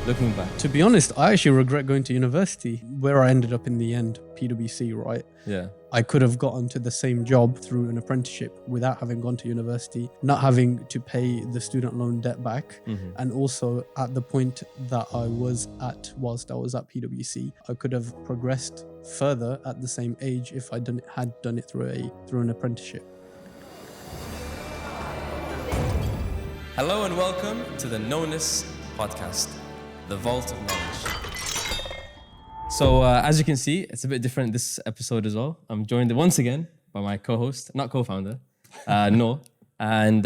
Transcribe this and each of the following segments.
looking back? To be honest, I actually regret going to university, where I ended up in the end, PwC, right? Yeah. I could have gotten to the same job through an apprenticeship without having gone to university, not having to pay the student loan debt back. And also at the point that I was at whilst I was at PwC, I could have progressed further at the same age if I had done it through an apprenticeship. Hello and welcome to the Knowness podcast, the vault of knowledge. So as you can see, it's a bit different this episode as well. I'm joined once again by my co-host, not co-founder, Noor, and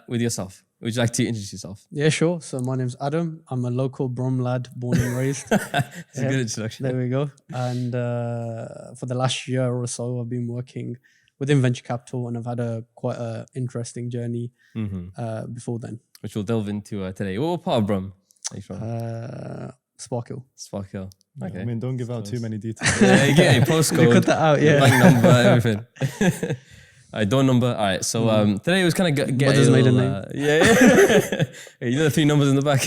with yourself. Would you like to introduce yourself? Yeah, sure. So my name's Adam. I'm a local Brom lad, born and raised. It's a good introduction. There we go. And for the last year or so, I've been working within venture capital, and I've had quite an interesting journey before then. Which we'll delve into today. What part of Brum are you from? Sparkhill. Sparkhill. Okay. I mean, don't give out too many details. Yeah, you get your postcode. You cut that out, yeah. Bank number, everything. All right, door number. All right, so today was kind of get Mother's a maiden little, name. Yeah. You know the 3 numbers in the back.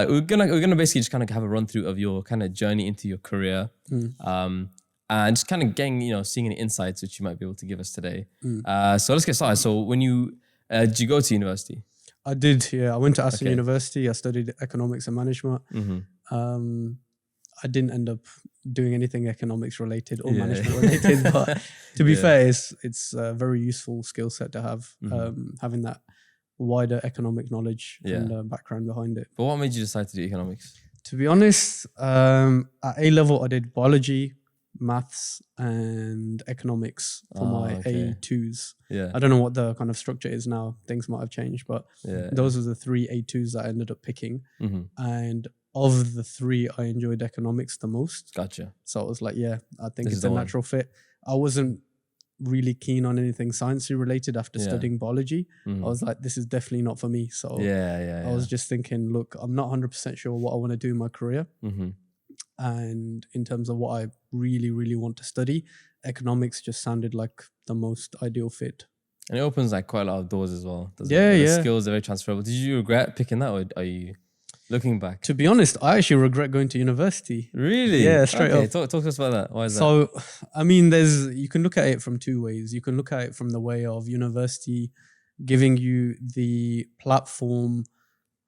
We're gonna basically just kind of have a run through of your kind of journey into your career, and just kind of getting seeing any insights which you might be able to give us today. So let's get started. So when did you go to university? I did, yeah. I went to Aston University. I studied economics and management. I didn't end up doing anything economics related or management related, but to be fair, it's a very useful skill set to have, having that wider economic knowledge and background behind it. But what made you decide to do economics? To be honest, at A level, I did biology, maths and economics for my A2s. Yeah. I don't know what the kind of structure is now. Things might have changed, but those were the 3 A2s that I ended up picking. And of the 3, I enjoyed economics the most. Gotcha. So I was like, I think it's a natural fit. I wasn't really keen on anything sciencey related after studying biology. I was like, this is definitely not for me. So I was just thinking, look, I'm not 100% sure what I want to do in my career. And in terms of what I really, really want to study, economics just sounded like the most ideal fit. And it opens like quite a lot of doors as well. The skills are very transferable. Did you regret picking that, or are you looking back? To be honest, I actually regret going to university. Really? Yeah, straight up. Talk to us about that. Why is that? So, I mean, you can look at it from 2 ways. You can look at it from the way of university giving you the platform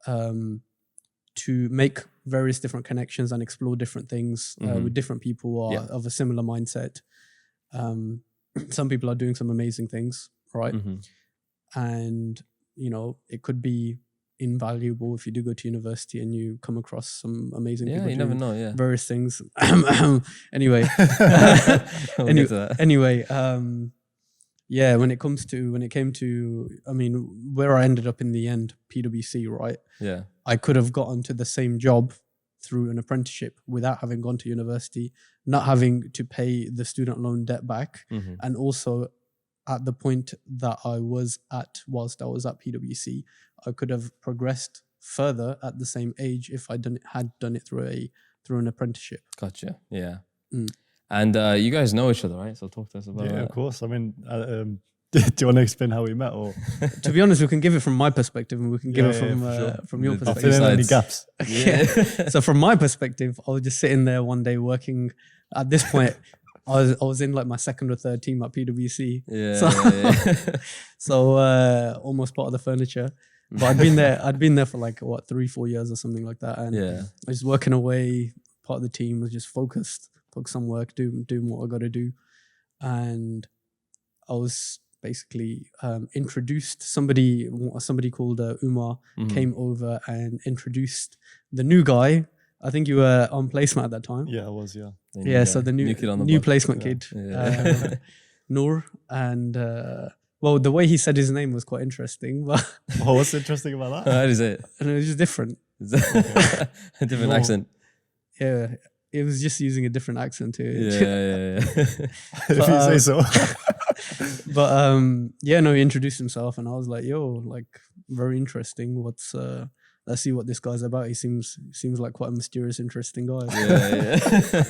to make various different connections and explore different things with different people who are of a similar mindset. Some people are doing some amazing things, right? And, it could be invaluable if you do go to university and you come across some amazing people. You never know, various things. Anyway, when it came to, I mean, where I ended up in the end, PwC, right? Yeah. I could have gotten to the same job through an apprenticeship without having gone to university, not having to pay the student loan debt back. And also at the point that I was at whilst I was at PwC, I could have progressed further at the same age if I had done it through an apprenticeship. Gotcha. Yeah. And you guys know each other, right? So talk to us about that. Yeah, of course. I mean, do you want to explain how we met? Or to be honest, we can give it from my perspective and we can give it from your I'll perspective. fill in any gaps. So from my perspective, I was just sitting there one day working. At this point, I was in like my 2nd or 3rd team at PwC. So almost part of the furniture. But I'd been there for like 3-4 years or something like that. And I was working away, part of the team, was just focused on work, doing what I got to do. And I was basically introduced, somebody called Umar came over and introduced the new guy. I think you were on placement at that time. Yeah, I was, So the new placement kid, Noor. And well, the way he said his name was quite interesting. But what's interesting about that? How is it? And it was just different. A different accent. Yeah, it was just using a different accent to it. If you say so. But he introduced himself and I was like, very interesting. Let's see what this guy's about. He seems like quite a mysterious, interesting guy.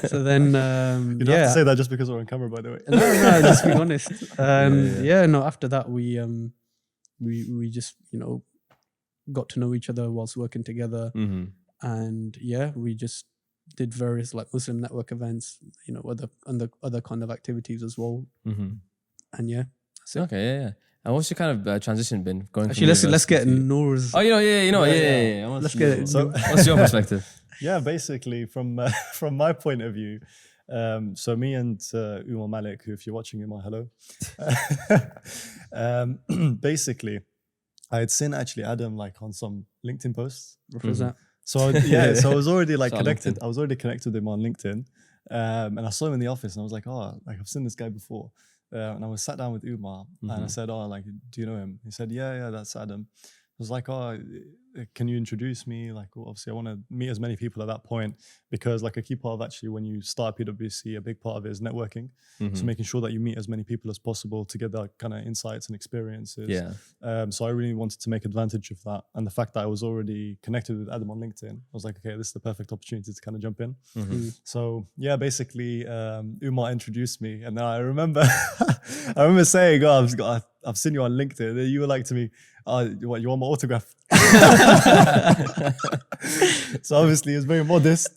So then you don't have to say that just because we're on camera, by the way. No, just being honest. After that we just got to know each other whilst working together. And yeah, we just did various like Muslim network events, you know, other kind of activities as well. And yeah, that's it. Okay, yeah. And what's your kind of transition been going? Actually, from let's get university to- Noor's. Oh, yeah. I want Let's to get know. it. So What's your perspective? yeah, basically from from my point of view, so me and Umar Malik, who if you're watching Umar, hello. Basically, I had seen actually Adam like on some LinkedIn posts. Represent. So yeah, so I was already like Shout out connected. LinkedIn. I was already connected with him on LinkedIn, and I saw him in the office, and I was like, oh, like I've seen this guy before. And I was sat down with Umar, and I said, oh, like, do you know him? He said, yeah, that's Adam. I was like, oh, can you introduce me? Like, well, obviously, I want to meet as many people at that point because, like, a key part of actually when you start PwC, a big part of it is networking. So making sure that you meet as many people as possible to get that kind of insights and experiences. Yeah. So I really wanted to make advantage of that, and the fact that I was already connected with Adam on LinkedIn, I was like, okay, this is the perfect opportunity to kind of jump in. So yeah, basically, Umar introduced me, and then I remember, I remember saying, oh, I've seen you on LinkedIn. And you were like to me, what, you want my autograph? So obviously he was very modest.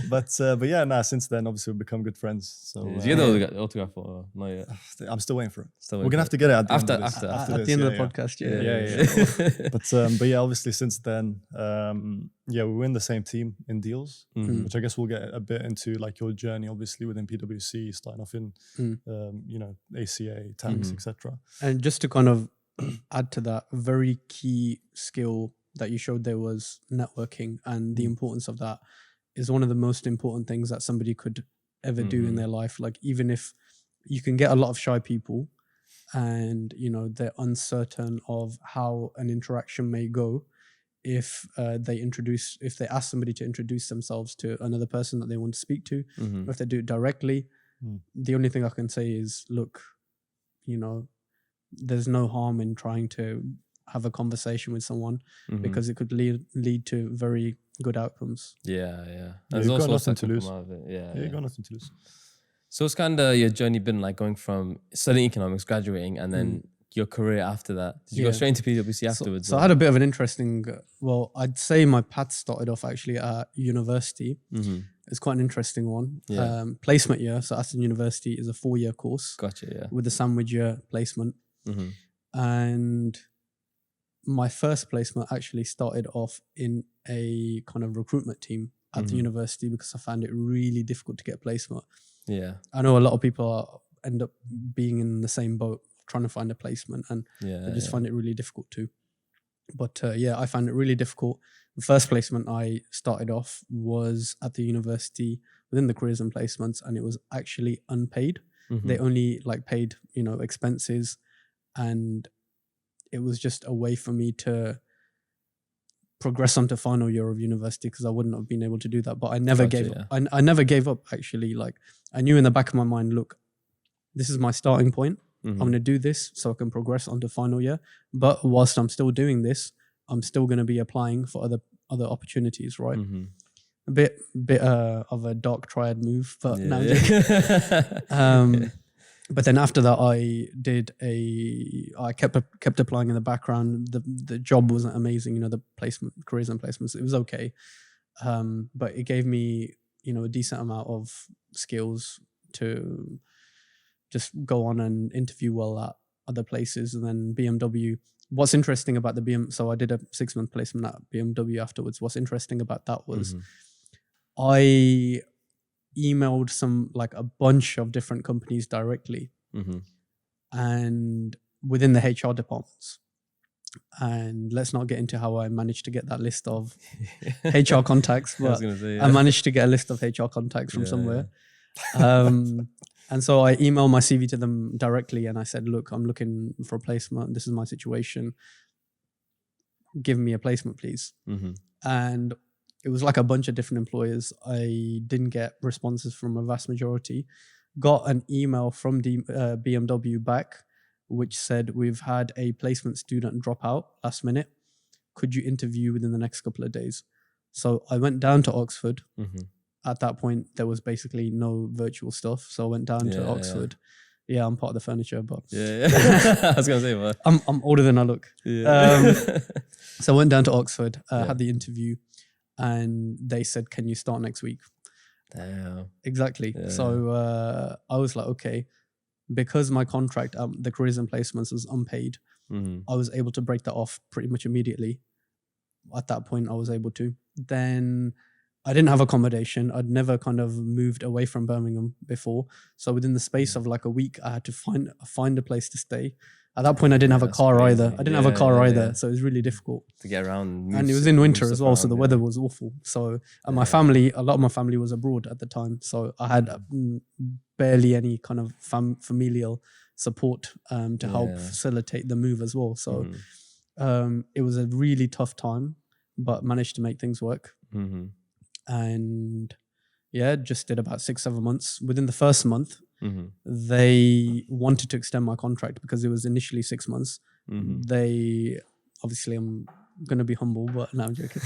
But yeah, since then obviously we've become good friends. So Did you get the autograph or not yet? I'm still waiting for it. Still We're waiting gonna have to get it at the end of this. At the end of the podcast, Yeah. But yeah, obviously since then, yeah, we were in the same team in deals, which I guess we'll get a bit into like your journey, obviously within PwC, starting off in, you know, ACA, tax, etc. And just to kind of add to that, a very key skill that you showed there was networking, and the importance of that is one of the most important things that somebody could ever do in their life. Like, even if you can get a lot of shy people and, you know, they're uncertain of how an interaction may go, if they ask somebody to introduce themselves to another person that they want to speak to, or if they do it directly, the only thing I can say is, look, you know, there's no harm in trying to have a conversation with someone because it could lead to very good outcomes. Yeah. You've got nothing to lose. Yeah, you've got nothing to lose. So it's kind of your journey been like going from studying economics, graduating, and then your career after that. Did you go straight into PwC afterwards? So I had a bit of an interesting, I'd say my path started off actually at university. It's quite an interesting one. Yeah. Placement year. So Aston University is a 4-year course. Gotcha, yeah. With a sandwich year placement. And my first placement actually started off in a kind of recruitment team at the university because I found it really difficult to get placement. Yeah. I know a lot of people end up being in the same boat, trying to find a placement, and they just find it really difficult too. But yeah, I found it really difficult. The first placement I started off was at the university within the careers and placements, and it was actually unpaid. They only like paid, you know, expenses, and it was just a way for me to progress onto final year of university because I wouldn't have been able to do that. But I never gave up. I never gave up, actually. Like, I knew in the back of my mind, look, this is my starting point. I'm going to do this so I can progress onto final year. But whilst I'm still doing this, I'm still going to be applying for other opportunities, right? A bit of a dark triad move, but but then after that, I kept applying in the background. The job wasn't amazing, you know, the careers and placements, it was okay. But it gave me, you know, a decent amount of skills to just go on and interview well at other places. And then BMW, what's interesting about so I did a 6-month placement at BMW afterwards. What's interesting about that was I emailed a bunch of different companies directly and within the HR departments. And let's not get into how I managed to get that list of HR contacts, but I managed to get a list of HR contacts from somewhere. And so I emailed my CV to them directly and I said, look, I'm looking for a placement. This is my situation. Give me a placement, please. And it was like a bunch of different employers. I didn't get responses from a vast majority. Got an email from BMW back, which said, we've had a placement student drop out last minute. Could you interview within the next couple of days? So I went down to Oxford. At that point, there was basically no virtual stuff. So I went down to Oxford. Yeah, I'm part of the furniture, but I was going to say, but I'm older than I look. So I went down to Oxford, had the interview, and they said, "Can you start next week?" Damn. Exactly. Yeah. So I was like, okay, because my contract, the careers and placements was unpaid, I was able to break that off pretty much immediately. At that point, I was able to. Then I didn't have accommodation. I'd never kind of moved away from Birmingham before. So within the space of like a week, I had to find a place to stay. At that point, I didn't have a car either. I didn't have a car either. So it was really difficult to get around. And it was in winter as well. So the weather was awful. So and my family, a lot of my family was abroad at the time. So I had barely any kind of familial support to help facilitate the move as well. So it was a really tough time, but managed to make things work. And just did about 6-7 months. Within the first month, they wanted to extend my contract because it was initially 6 months. They obviously, I'm going to be humble, but no, I'm joking.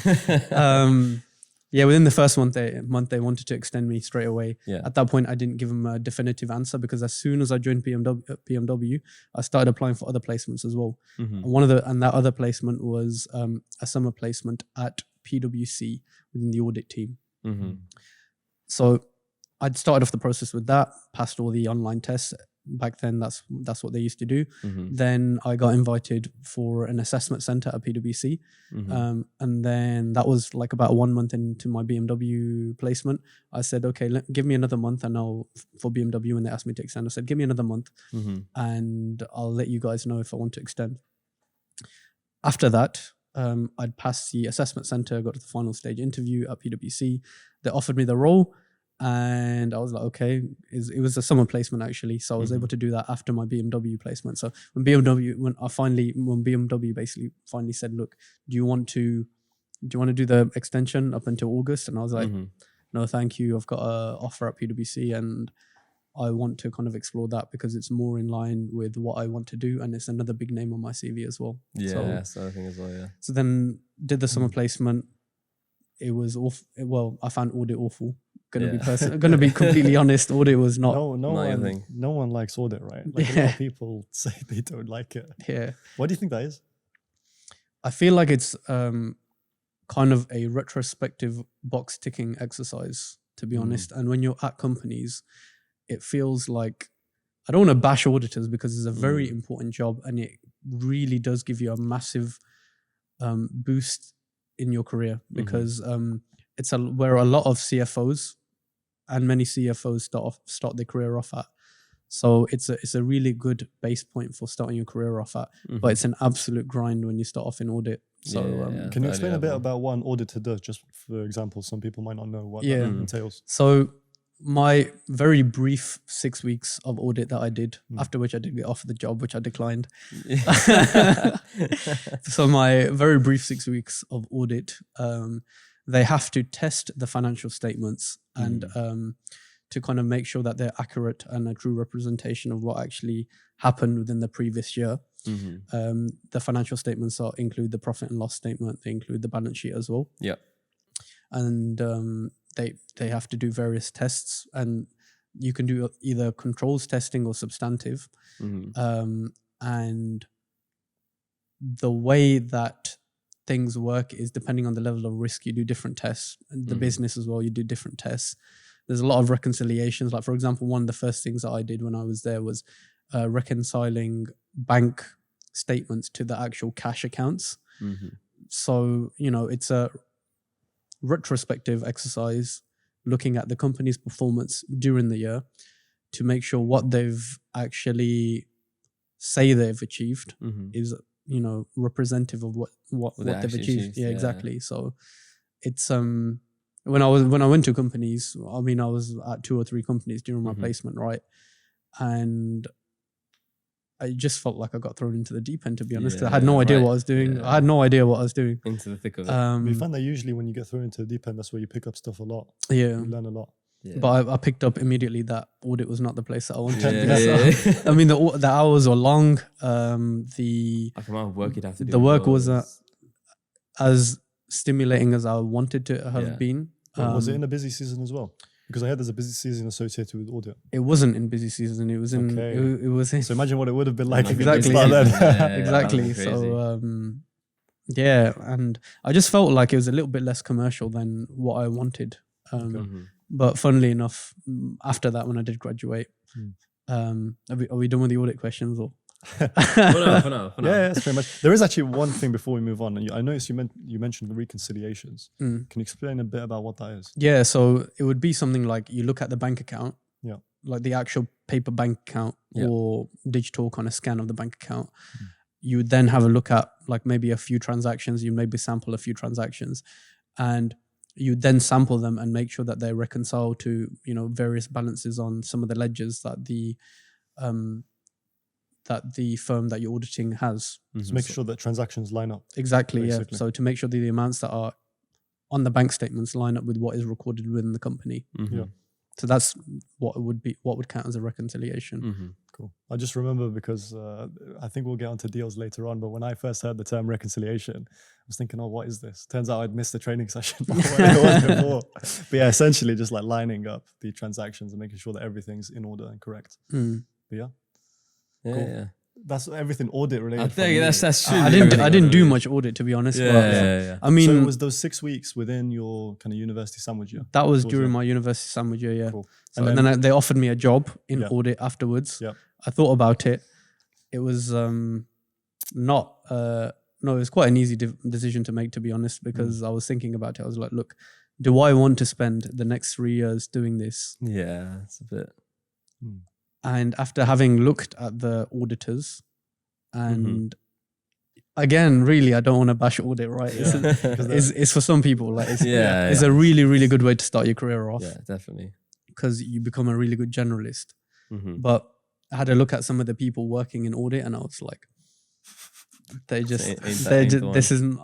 Within the first month they wanted to extend me straight away. At that point, I didn't give them a definitive answer because as soon as I joined PMW, I started applying for other placements as well. And that other placement was a summer placement at PwC within the audit team. So I'd started off the process with that, passed all the online tests. Back then, that's what they used to do. Then I got invited for an assessment center at PwC. And then that was like about 1 month into my BMW placement. I said, okay, give me another month and for BMW, when they asked me to extend, I said, give me another month and I'll let you guys know if I want to extend. After that, I'd passed the assessment center, got to the final stage interview at PwC. They offered me the role. And I was like, okay, it was a summer placement actually. So I was able to do that after my BMW placement. So when BMW basically finally said, look, do you want to do the extension up until August? And I was like, no, thank you. I've got an offer at PwC and I want to kind of explore that because it's more in line with what I want to do. And it's another big name on my CV as well. That's the other thing as well, yeah. So then did the summer placement. It was awful. Well, I found audit awful. Gonna be completely honest. Audit was not. No one likes audit, right? Like a lot of people say they don't like it. Yeah. Why do you think that is? I feel like it's kind of a retrospective box ticking exercise, to be honest. And when you're at companies, it feels like, I don't want to bash auditors because it's a very important job and it really does give you a massive boost in your career because it's where a lot of CFOs and many CFOs start their career off at. So it's a really good base point for starting your career off at, but it's an absolute grind when you start off in audit. So can you explain a bit about what an auditor does? Just for example, some people might not know what that entails. So my very brief 6 weeks of audit that I did, after which I did get offered the job, which I declined. So my very brief 6 weeks of audit, they have to test the financial statements and to kind of make sure that they're accurate and a true representation of what actually happened within the previous year. The financial statements include the profit and loss statement. They include the balance sheet as well. Yeah. And they have to do various tests, and you can do either controls testing or substantive. And the way that things work is depending on the level of risk, you do different tests. And the business as well, you do different tests. There's a lot of reconciliations. Like, for example, one of the first things that I did when I was there was reconciling bank statements to the actual cash accounts. So, it's a retrospective exercise looking at the company's performance during the year to make sure what they've actually say they've achieved is representative of what they've achieved. Yeah, exactly. So it's when I went to companies, I mean, I was at 2 or 3 companies during my placement, right? And I just felt like I got thrown into the deep end, to be honest. I had no idea what I was doing. I had no idea what I was doing. Into the thick of it. We find that usually when you get thrown into the deep end, that's where you pick up stuff a lot. Yeah. You learn a lot. Yeah. But I picked up immediately that audit was not the place that I wanted. So, I mean, the hours were long. The amount of work you'd have to do. The work was as stimulating as I wanted to have been. Was it in a busy season as well? Because I heard there's a busy season associated with audit. It wasn't in busy season. It was in. It was in. So imagine what it would have been like. Exactly. If you exactly. So Yeah, and I just felt like it was a little bit less commercial than what I wanted. But funnily enough, after that, when I did graduate, are we done with the audit questions or? For now. Yeah, that's pretty much. There is actually one thing before we move on. And I noticed you mentioned the reconciliations. Can you explain a bit about what that is? Yeah, so it would be something like you look at the bank account, like the actual paper bank account or digital kind of scan of the bank account. You would then have a look at like maybe a few transactions. You maybe sample a few transactions, and you then sample them and make sure that they're reconciled to various balances on some of the ledgers that the firm that you're auditing has. So make sure that transactions line up. Exactly, basically. yeah. So to make sure that the amounts that are on the bank statements line up with what is recorded within the company. Yeah. So that's what would count as a reconciliation. Cool. I just remember because I think we'll get onto deals later on, but when I first heard the term reconciliation, I was thinking, oh, what is this? Turns out I'd missed the training session what it was before. But yeah, essentially just like lining up the transactions and making sure that everything's in order and correct. But yeah. Yeah, cool. yeah. That's everything audit related. I think that's true. I didn't do much audit, to be honest. Yeah. I mean, so it was those 6 weeks within your kind of university sandwich year? That was during my university sandwich year, yeah. Cool. So, and then they offered me a job in audit afterwards. Yeah. I thought about it. It was it was quite an easy decision to make, to be honest, because I was thinking about it. I was like, look, do I want to spend the next 3 years doing this? Yeah, it's a bit. And after having looked at the auditors, and again, really, I don't want to bash audit, right? It's for some people. Like it's a really, really good way to start your career off. Yeah, definitely. Because you become a really good generalist. But I had a look at some of the people working in audit, and I was like,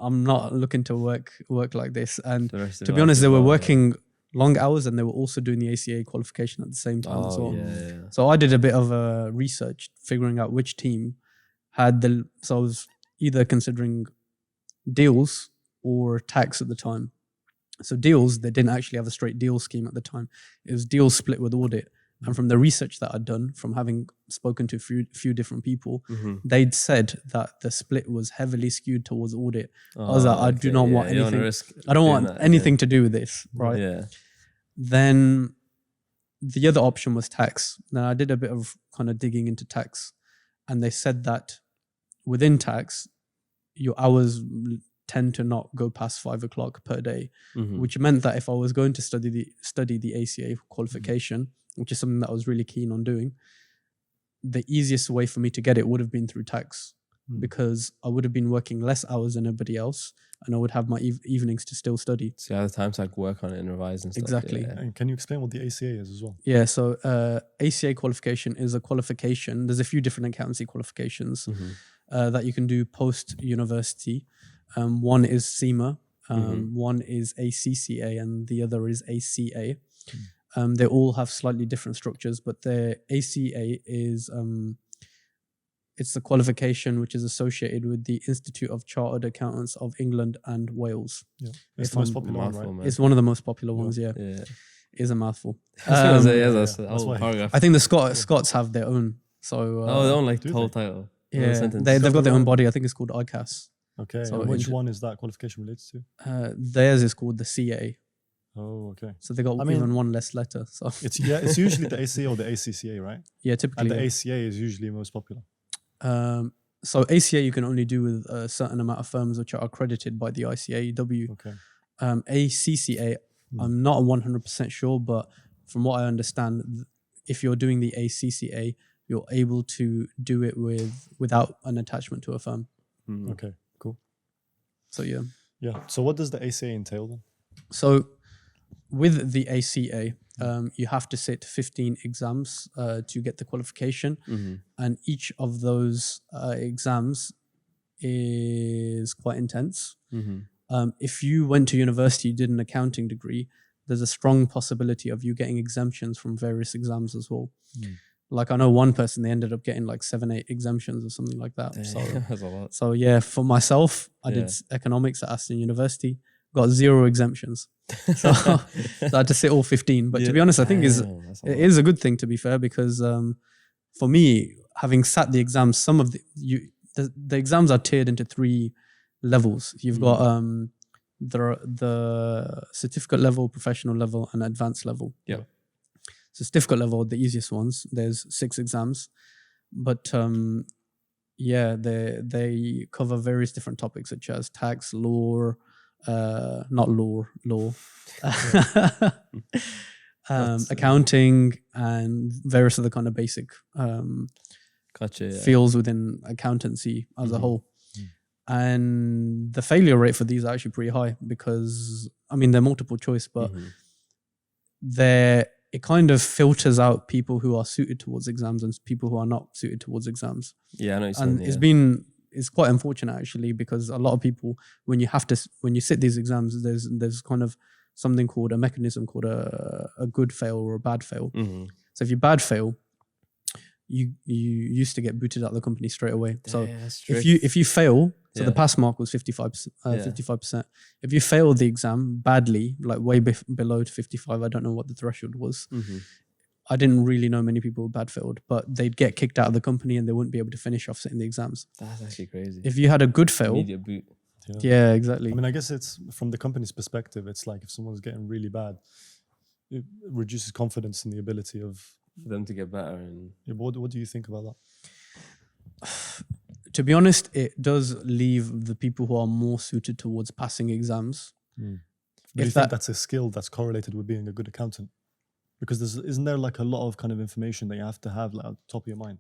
I'm not looking to work like this. And to be honest, they were working long hours, and they were also doing the ACA qualification at the same time as well. Yeah. So I did a bit of research, figuring out which team had so I was either considering deals or tax at the time. So deals, they didn't actually have a straight deal scheme at the time. It was deals split with audit. And from the research that I'd done, from having spoken to a few different people, they'd said that the split was heavily skewed towards audit. I was like, I do not want anything. I don't want anything to do with this, right? Yeah. Then the other option was tax. Then I did a bit of kind of digging into tax, and they said that within tax, your hours tend to not go past 5 o'clock per day, which meant that if I was going to study the ACA qualification, which is something that I was really keen on doing, the easiest way for me to get it would have been through tax, because I would have been working less hours than everybody else, and I would have my evenings to still study. So you have the time to like work on it and revise and stuff. Exactly. Yeah. And can you explain what the ACA is as well? Yeah, so ACA qualification is a qualification. There's a few different accountancy qualifications that you can do post-university. One is CIMA, one is ACCA, and the other is ACA. They all have slightly different structures, but the ACA is it's the qualification which is associated with the Institute of Chartered Accountants of England and Wales. Yeah, it's the most popular one, right? It's one of the most popular ones. Yeah. It's a mouthful. That's why. I think the Scots have their own. So they don't like the whole title. Yeah, they've got their own body. I think it's called ICAS. Okay, so which one is that qualification related to? Theirs is called the CA. Oh, okay. So they got even one less letter. So it's usually the ACA or the ACCA, right? Yeah, typically. And the ACA is usually most popular. So ACA you can only do with a certain amount of firms which are accredited by the ICAEW. Okay. ACCA, I'm not 100% sure, but from what I understand, if you're doing the ACCA, you're able to do it without an attachment to a firm. Okay, cool. So yeah. Yeah. So what does the ACA entail then? So with the ACA, you have to sit 15 exams to get the qualification, and each of those exams is quite intense. If you went to university, you did an accounting degree, there's a strong possibility of you getting exemptions from various exams as well. Like I know one person, they ended up getting like 7-8 exemptions or something like that. So that's a lot. So yeah, for myself, I did economics at Aston University, got 0 exemptions. So I had to sit all 15. But to be honest, I think it is a good thing, to be fair, because for me, having sat the exams, some of the exams are tiered into 3 levels. You've got the certificate level, professional level, and advanced level. Yeah. So certificate level, the easiest ones. There's 6 exams, but they cover various different topics such as tax, law, law, accounting, and various other kind of basic fields within accountancy as a whole. And the failure rate for these are actually pretty high because, I mean, they're multiple choice, but it kind of filters out people who are suited towards exams and people who are not suited towards exams. Yeah, I know. And it's quite unfortunate actually, because a lot of people, when you sit these exams, there's kind of something called a mechanism called a good fail or a bad fail. So if you bad fail, you used to get booted out of the company straight away. So if you fail, so the pass mark was 55%. If you fail the exam badly, like way below 55, I don't know what the threshold was. I didn't really know many people who bad failed, but they'd get kicked out of the company and they wouldn't be able to finish off sitting the exams. That's actually crazy. If you had a good fail, immediate boot. Yeah, exactly. I mean, I guess it's from the company's perspective. It's like if someone's getting really bad, it reduces confidence in the ability of for them to get better. And what do you think about that? To be honest, it does leave the people who are more suited towards passing exams. Do you think that's a skill that's correlated with being a good accountant? Because isn't there like a lot of kind of information that you have to have like at the top of your mind?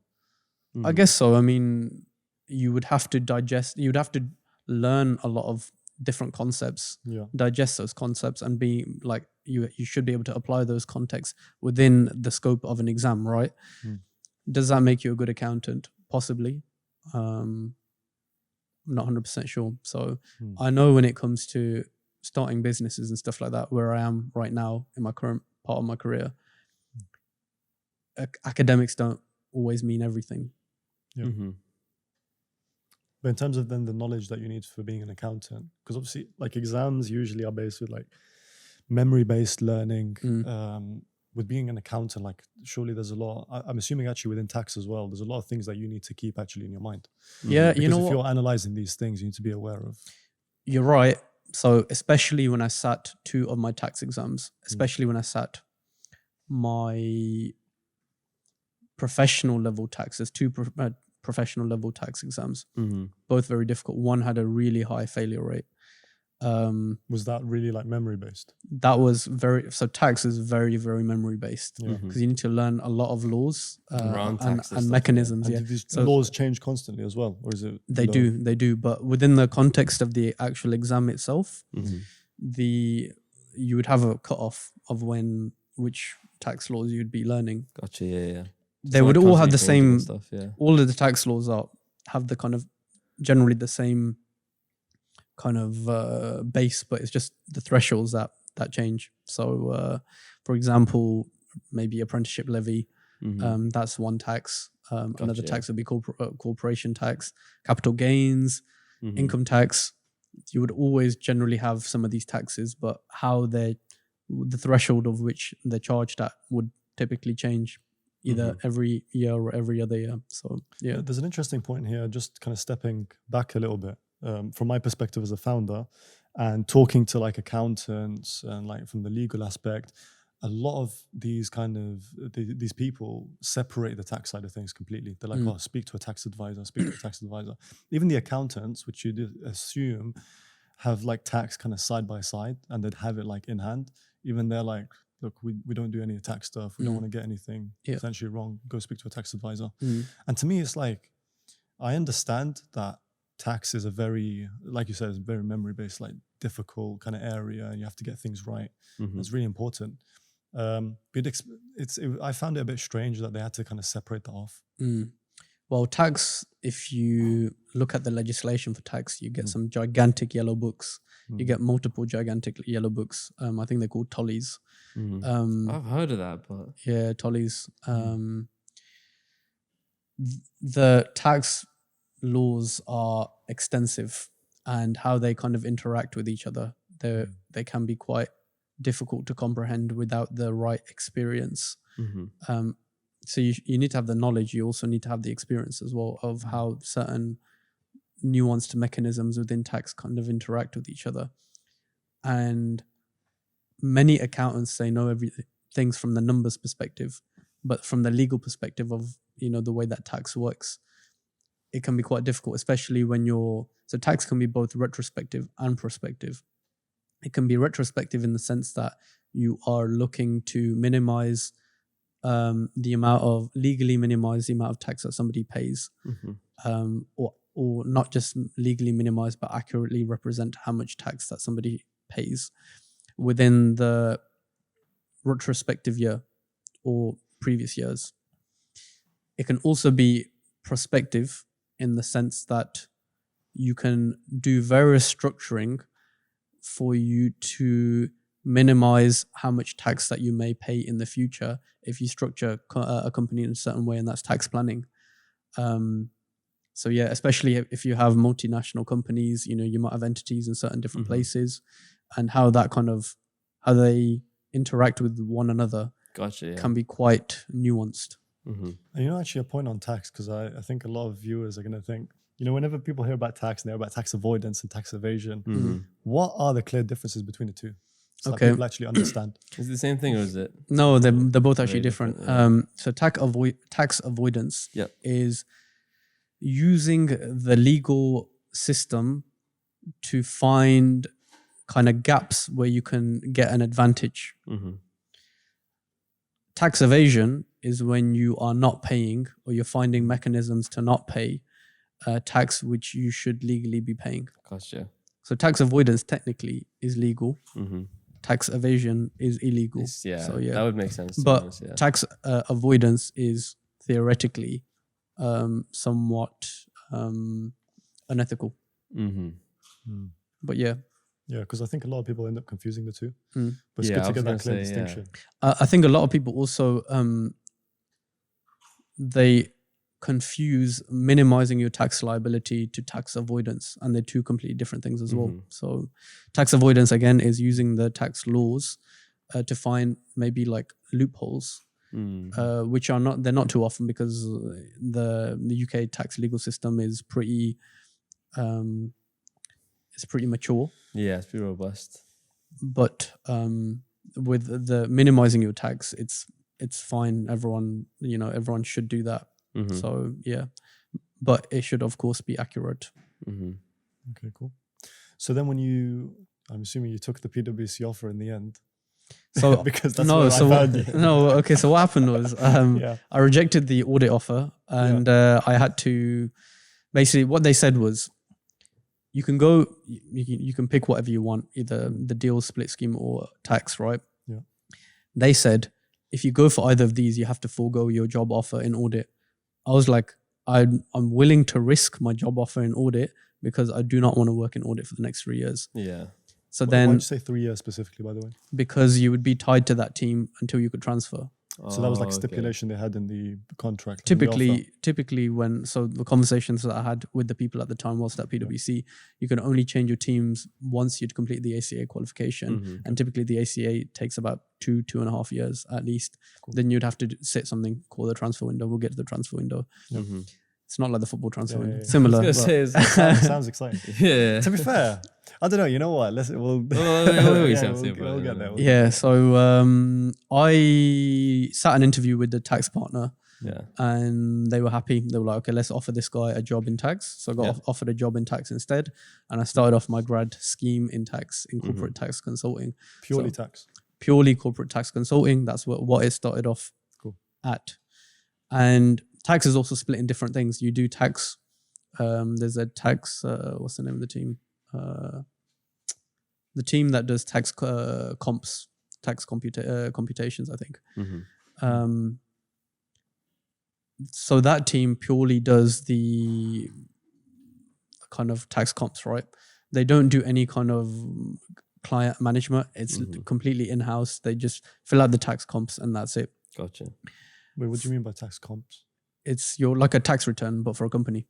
I guess so. I mean, you would have to digest. You'd have to learn a lot of different concepts, digest those concepts, and be like you should be able to apply those contexts within the scope of an exam, right? Does that make you a good accountant? Possibly. I'm not 100% sure. So I know when it comes to starting businesses and stuff like that, where I am right now in my current part of my career, academics don't always mean everything. But in terms of then the knowledge that you need for being an accountant, because obviously like exams usually are based with like memory-based learning. With being an accountant, like surely there's a lot, I'm assuming actually within tax as well, there's a lot of things that you need to keep actually in your mind. Yeah, because you know if what? you're analyzing these things, you need to be aware of. You're right. So especially when I sat 2 of my tax exams, especially when I sat my professional level tax, there's 2 professional level tax exams, both very difficult. One had a really high failure rate. Was that really like memory based? That was so tax is very, very memory based because you need to learn a lot of laws and mechanisms. And do these laws change constantly as well, or is it? They do. But within the context of the actual exam itself, you would have a cutoff of which tax laws you'd be learning. Gotcha. Yeah. They would all have the same stuff. Yeah. All of the tax laws have the kind of generally the same kind of base, but it's just the thresholds that change. So, for example, maybe apprenticeship levy, that's one tax. Another tax would be corporation tax, capital gains, income tax. You would always generally have some of these taxes, but how the threshold of which they're charged at would typically change either every year or every other year. So, yeah. There's an interesting point here, just kind of stepping back a little bit. From my perspective as a founder and talking to like accountants and like from the legal aspect, a lot of these kind of these people separate the tax side of things completely. They're like, oh, speak to a tax advisor, Even the accountants, which you assume have like tax kind of side by side and they'd have it like in hand. Even they're like, look, we don't do any tax stuff. We don't want to get anything essentially wrong. Go speak to a tax advisor. And to me, it's like, I understand that tax is a very, like you said, it's very memory-based, like difficult kind of area, and you have to get things right. It's really important. But I found it a bit strange that they had to kind of separate that off. Well, tax, if you look at the legislation for tax, you get some gigantic yellow books. You get multiple gigantic yellow books. I think they're called tollies. I've heard of that, but... Yeah, tollies. The tax laws are extensive, and how they kind of interact with each other, they can be quite difficult to comprehend without the right experience. So you need to have the knowledge. You also need to have the experience as well of how certain nuanced mechanisms within tax kind of interact with each other. And many accountants say know everything from the numbers perspective, but from the legal perspective of, the way that tax works, it can be quite difficult, especially when so tax can be both retrospective and prospective. It can be retrospective in the sense that you are looking to legally minimize the amount of tax that somebody pays, or not just legally minimize, but accurately represent how much tax that somebody pays within the retrospective year or previous years. It can also be prospective in the sense that you can do various structuring for you to minimize how much tax that you may pay in the future if you structure a company in a certain way, and that's tax planning. So yeah, especially if you have multinational companies, you might have entities in certain different places, and how they interact with one another can be quite nuanced. And actually a point on tax, because I think a lot of viewers are going to think, whenever people hear about tax and they hear about tax avoidance and tax evasion, what are the clear differences between the two? So that people actually understand. Is it the same thing or is it? No, they're both actually different. So tax avoidance is using the legal system to find kind of gaps where you can get an advantage. Tax evasion is when you are not paying, or you're finding mechanisms to not pay tax which you should legally be paying. Gotcha. So tax avoidance technically is legal. Tax evasion is illegal. That would make sense. But tax avoidance is theoretically somewhat unethical. But yeah. Yeah, because I think a lot of people end up confusing the two. But it's good to get that clear distinction. I think a lot of people also they confuse minimizing your tax liability to tax avoidance, and they're two completely different things as well. So tax avoidance, again, is using the tax laws to find maybe like loopholes, which they're not too often, because the UK tax legal system is pretty mature. Yeah, it's pretty robust. But with the minimizing your tax, it's fine. Everyone should do that. So yeah, but it should of course be accurate. Okay, cool. So then I'm assuming you took the PwC offer in the end. So because that's I found you. No, okay. So what happened was I rejected the audit offer, and I had to basically, what they said was, you can go, you can pick whatever you want, either the deal split scheme or tax, right? Yeah. They said, if you go for either of these, you have to forego your job offer in audit. I was like, I'm willing to risk my job offer in audit because I do not want to work in audit for the next 3 years. Yeah. So Why then, did you say 3 years specifically, by the way? Because you would be tied to that team until you could transfer. So that was like stipulation they had in the contract. Typically the conversations that I had with the people at the time whilst at PwC, you can only change your teams once you'd complete the ACA qualification. And typically the ACA takes about 2.5 years at least. Cool. Then you'd have to set something called the transfer window. We'll get to the transfer window. It's not like the football transfer window. Similar. Sounds exciting. Yeah. To be fair, I don't know. You know what? We'll get there. Yeah. So I sat an interview with the tax partner. Yeah. And they were happy. They were like, okay, let's offer this guy a job in tax. So I got offered a job in tax instead. And I started off my grad scheme in tax, in corporate tax consulting. Purely corporate tax consulting. That's what it started off at. And tax is also split in different things. You do tax. There's a tax. What's the name of the team? The team that does tax computations, I think. So that team purely does the kind of tax comps, right? They don't do any kind of client management. It's completely in-house. They just fill out the tax comps and that's it. Gotcha. Wait, what do you mean by tax comps? It's like a tax return, but for a company.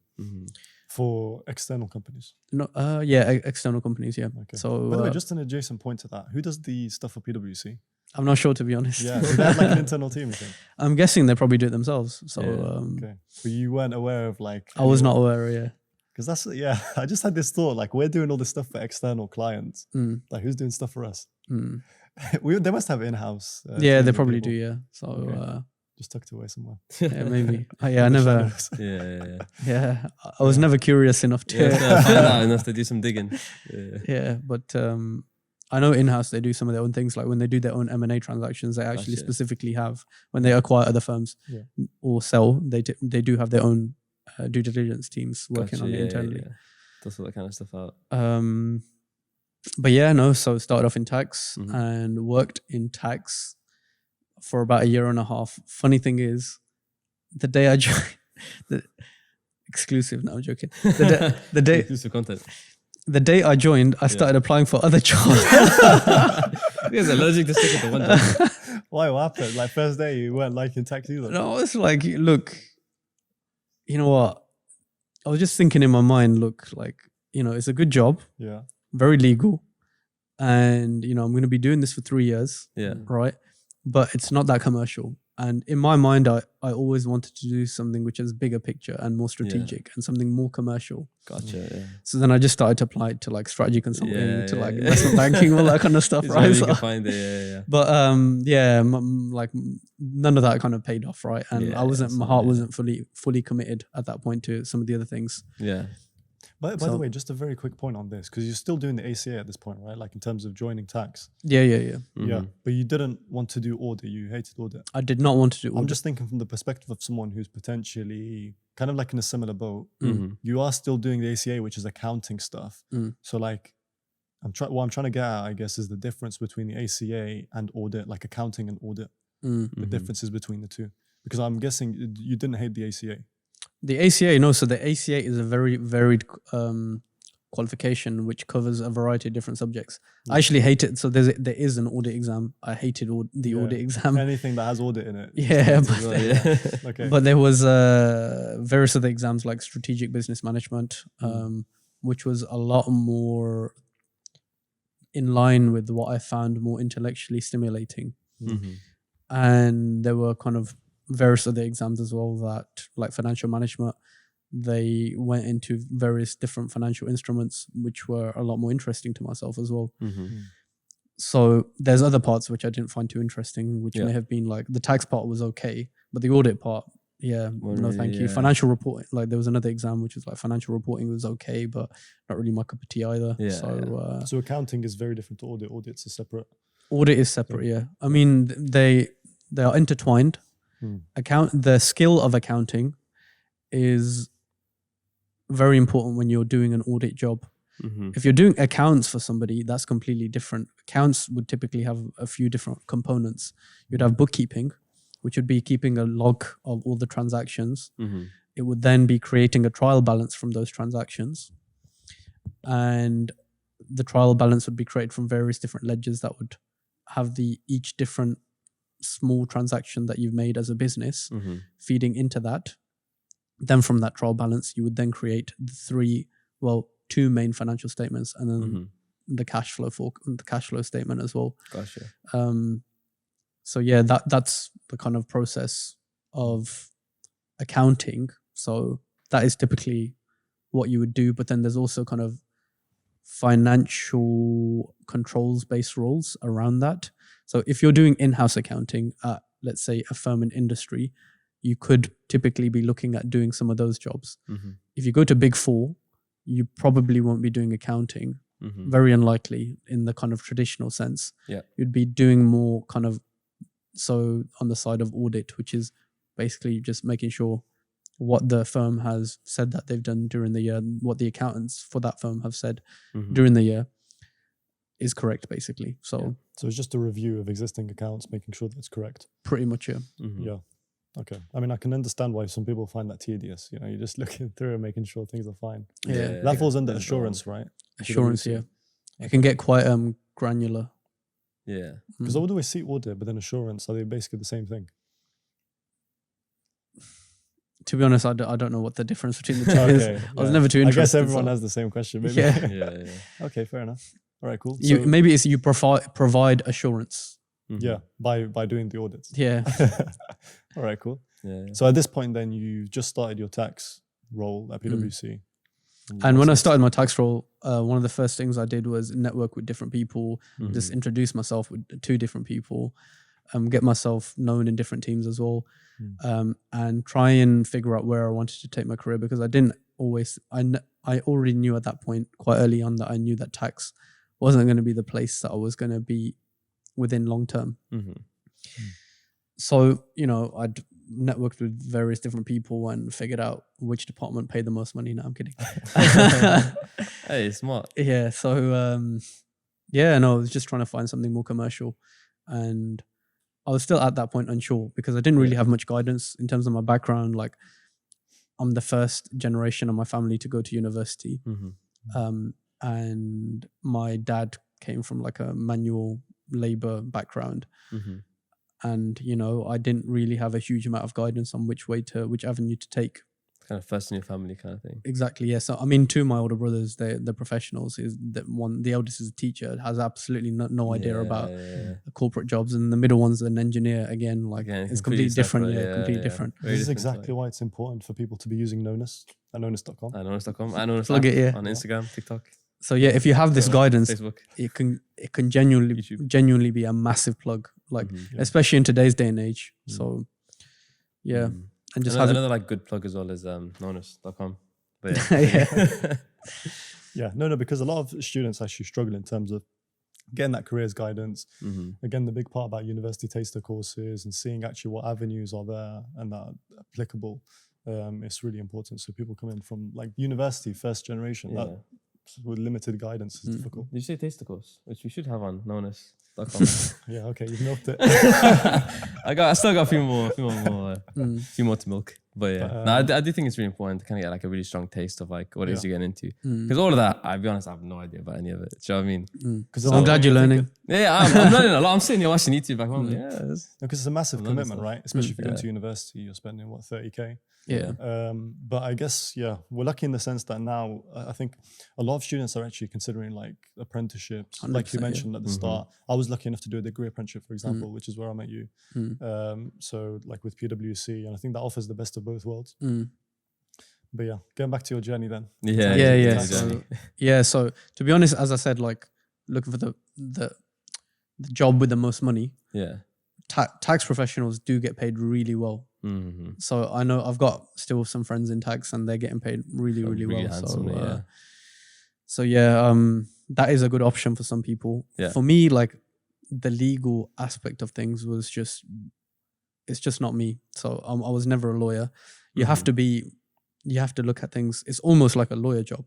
For external companies? No, external companies, yeah. Okay. So, by the way, just an adjacent point to that, who does the stuff for PwC? I'm not sure, to be honest. Yeah, do they have like an internal team, I think? I'm guessing they probably do it themselves. So, okay. But you weren't aware of like... I was not aware, yeah. Because that's, yeah, I just had this thought, like, we're doing all this stuff for external clients. Mm. Like, who's doing stuff for us? Mm. They must have in-house. Yeah, they teams of probably people. do. Yeah. So Okay. Just tucked away somewhere. yeah, maybe. I In the never. shadows. Yeah. Yeah, I was never curious enough to. Yeah, find out enough to do some digging. Yeah. Yeah, but I know in-house they do some of their own things. Like when they do their own M&A transactions, they actually Gotcha. specifically have, when they acquire other firms or sell, they do have their own due diligence teams working on it internally. Yeah. That's all that kind of stuff out. But yeah, no. So started off in tax Mhm. and worked in tax for about a year and a half. Funny thing is, the day I joined, exclusive. No, I'm joking. The day Exclusive content. The day I joined, I started applying for other jobs. You guys are allergic to stick with the one job. Why? What happened? Like, first day, you weren't liking tax either. No, it's like, look, you know what? I was just thinking in my mind, look, like, you know, it's a good job, Yeah. very legal. And, you know, I'm going to be doing this for 3 years. Yeah. Right. But it's not that commercial. And in my mind, I always wanted to do something which is bigger picture and more strategic and something more commercial. Gotcha. Yeah. So then I just started to apply it to like strategy consulting, to like yeah. investment banking, all that kind of stuff, It's right? where you So, can find it. Yeah. but like none of that kind of paid off, right? And Yeah, I wasn't, my so, heart yeah. wasn't fully committed at that point to some of the other things. Yeah. By the So- way, just a very quick point on this, because you're still doing the ACA at this point, right? Like in terms of joining tax. Yeah. Yeah. Mhm. But you didn't want to do audit. You hated audit. I did not want to do I'm audit. just thinking from the perspective of someone who's potentially kind of like in a similar boat. Mhm. You are still doing the ACA, which is accounting stuff. Mm. So like, what I'm trying to get at, I guess, is the difference between the ACA and audit, like accounting and audit, the Mhm. differences between the two. Because I'm guessing you didn't hate the ACA. The ACA, no. So the ACA is a very varied qualification which covers a variety of different subjects. I actually hate it. So there is an audit exam. I hated the Yeah. audit exam. Anything that has audit in it. Yeah, but, Well, yeah. Okay. but there was various other exams like strategic business management, which was a lot more in line with what I found more intellectually stimulating. Mhm. And there were kind of various other exams as well that, like financial management, they went into various different financial instruments, which were a lot more interesting to myself as well. Mhm. So there's other parts which I didn't find too interesting, which Yeah. may have been like the tax part was okay, but the audit part, no really, thank you. yeah. Financial reporting, like there was another exam which was like financial reporting was okay, but not really my cup of tea either. Yeah, So So accounting is very different to audit. Audit's a separate. audit is separate. Yeah, I mean they are intertwined. The skill of accounting is very important when you're doing an audit job. Mhm. If you're doing accounts for somebody, that's completely different. Accounts would typically have a few different components. You'd have bookkeeping, which would be keeping a log of all the transactions. Mhm. It would then be creating a trial balance from those transactions. And the trial balance would be created from various different ledgers that would have each different small transaction that you've made as a business Mhm. feeding into that. Then from that trial balance, you would then create two main financial statements and then Mhm. the cash flow statement as well. Gotcha. So yeah, that's the kind of process of accounting. So that is typically what you would do, but then there's also kind of financial controls based roles around that. So if you're doing in-house accounting at, let's say, a firm in industry, you could typically be looking at doing some of those jobs. Mhm. If you go to Big Four, you probably won't be doing accounting. Mhm. Very unlikely in the kind of traditional sense. Yeah. You'd be doing more kind of so on the side of audit, which is basically just making sure what the firm has said that they've done during the year, what the accountants for that firm have said Mhm. during the year is correct, basically. So So it's just a review of existing accounts, making sure that's correct. pretty much, yeah. Mhm. Yeah. Okay. I mean, I can understand why some people find that tedious. You know, you're just looking through and making sure things are fine. Yeah. That falls under That's assurance, right? Assurance, PwC. yeah. It can get quite granular. Yeah. Because I would always see audit, but then assurance, are they basically the same thing? To be honest, I don't know what the difference between the two is. Okay. I was yeah. never too I interested. guess everyone so- has the same question. Maybe. Yeah. Yeah. Okay, fair enough. All right, cool. You, So, maybe it's you provide assurance. Mhm. yeah, by doing the audits. Yeah. All right, cool. Yeah. So at this point, then you just started your tax role at PwC. And when I started my tax role, one of the first things I did was network with different people, just introduce myself with 2 different people, get myself known in different teams as well, and try and figure out where I wanted to take my career, because I already knew at that point quite early on that I knew that tax wasn't going to be the place that I was going to be within long term. So, I'd networked with various different people and figured out which department paid the most money. No, I'm kidding. Hey, smart. Yeah. So, I was just trying to find something more commercial, and I was still at that point unsure because I didn't really have much guidance in terms of my background. Like, I'm the first generation of my family to go to university. And my dad came from like a manual labor background. And, I didn't really have a huge amount of guidance on which avenue to take. Kind of first in your family kind of thing. Exactly, yeah. So, I mean, 2 of my older brothers, they're professionals. The eldest is a teacher, has absolutely no idea about corporate jobs. And the middle one's an engineer, again, it's completely different. Completely different. This is exactly why it's important for people to be using Knowness at Knowness.com. At Knowness.com. At Knowness Plug it, on Instagram, TikTok. So yeah, if you have this guidance, Facebook. it can genuinely be a massive plug, especially in today's day and age. So yeah, and just another like good plug as well is Knowness.com. But yeah. Because a lot of students actually struggle in terms of getting that careers guidance. Again, the big part about university taster courses and seeing actually what avenues are there and that are applicable. It's really important. So people come in from like university, first generation, that with limited guidance is difficult. Did you say taster course, which we should have on Knowness.com? Yeah, okay, you've milked it. I still got a few more to milk. But yeah, I do think it's really important to kind of get like a really strong taste of like what it is you're getting into. Because all of that, I'll be honest, I have no idea about any of it. Do you know what I mean? Because I'm glad you're learning. I'm learning a lot. I'm sitting here watching YouTube back home. Because it's a massive commitment, right? Especially if you're going to university, you're spending 30K. Yeah. But I guess, we're lucky in the sense that now I think a lot of students are actually considering like apprenticeships. Like you mentioned at the start, I was lucky enough to do a degree apprenticeship, for example, which is where I met you. So like with PwC, and I think that offers the best of both worlds. But yeah, going back to your journey then. So to be honest, as I said, like looking for the job with the most money. Tax professionals do get paid really well. So I know I've got still some friends in tax and they're getting paid really well. So that is a good option for some people. For me, like the legal aspect of things was it's just not me. So I was never a lawyer. You have to look at things. It's almost like a lawyer job.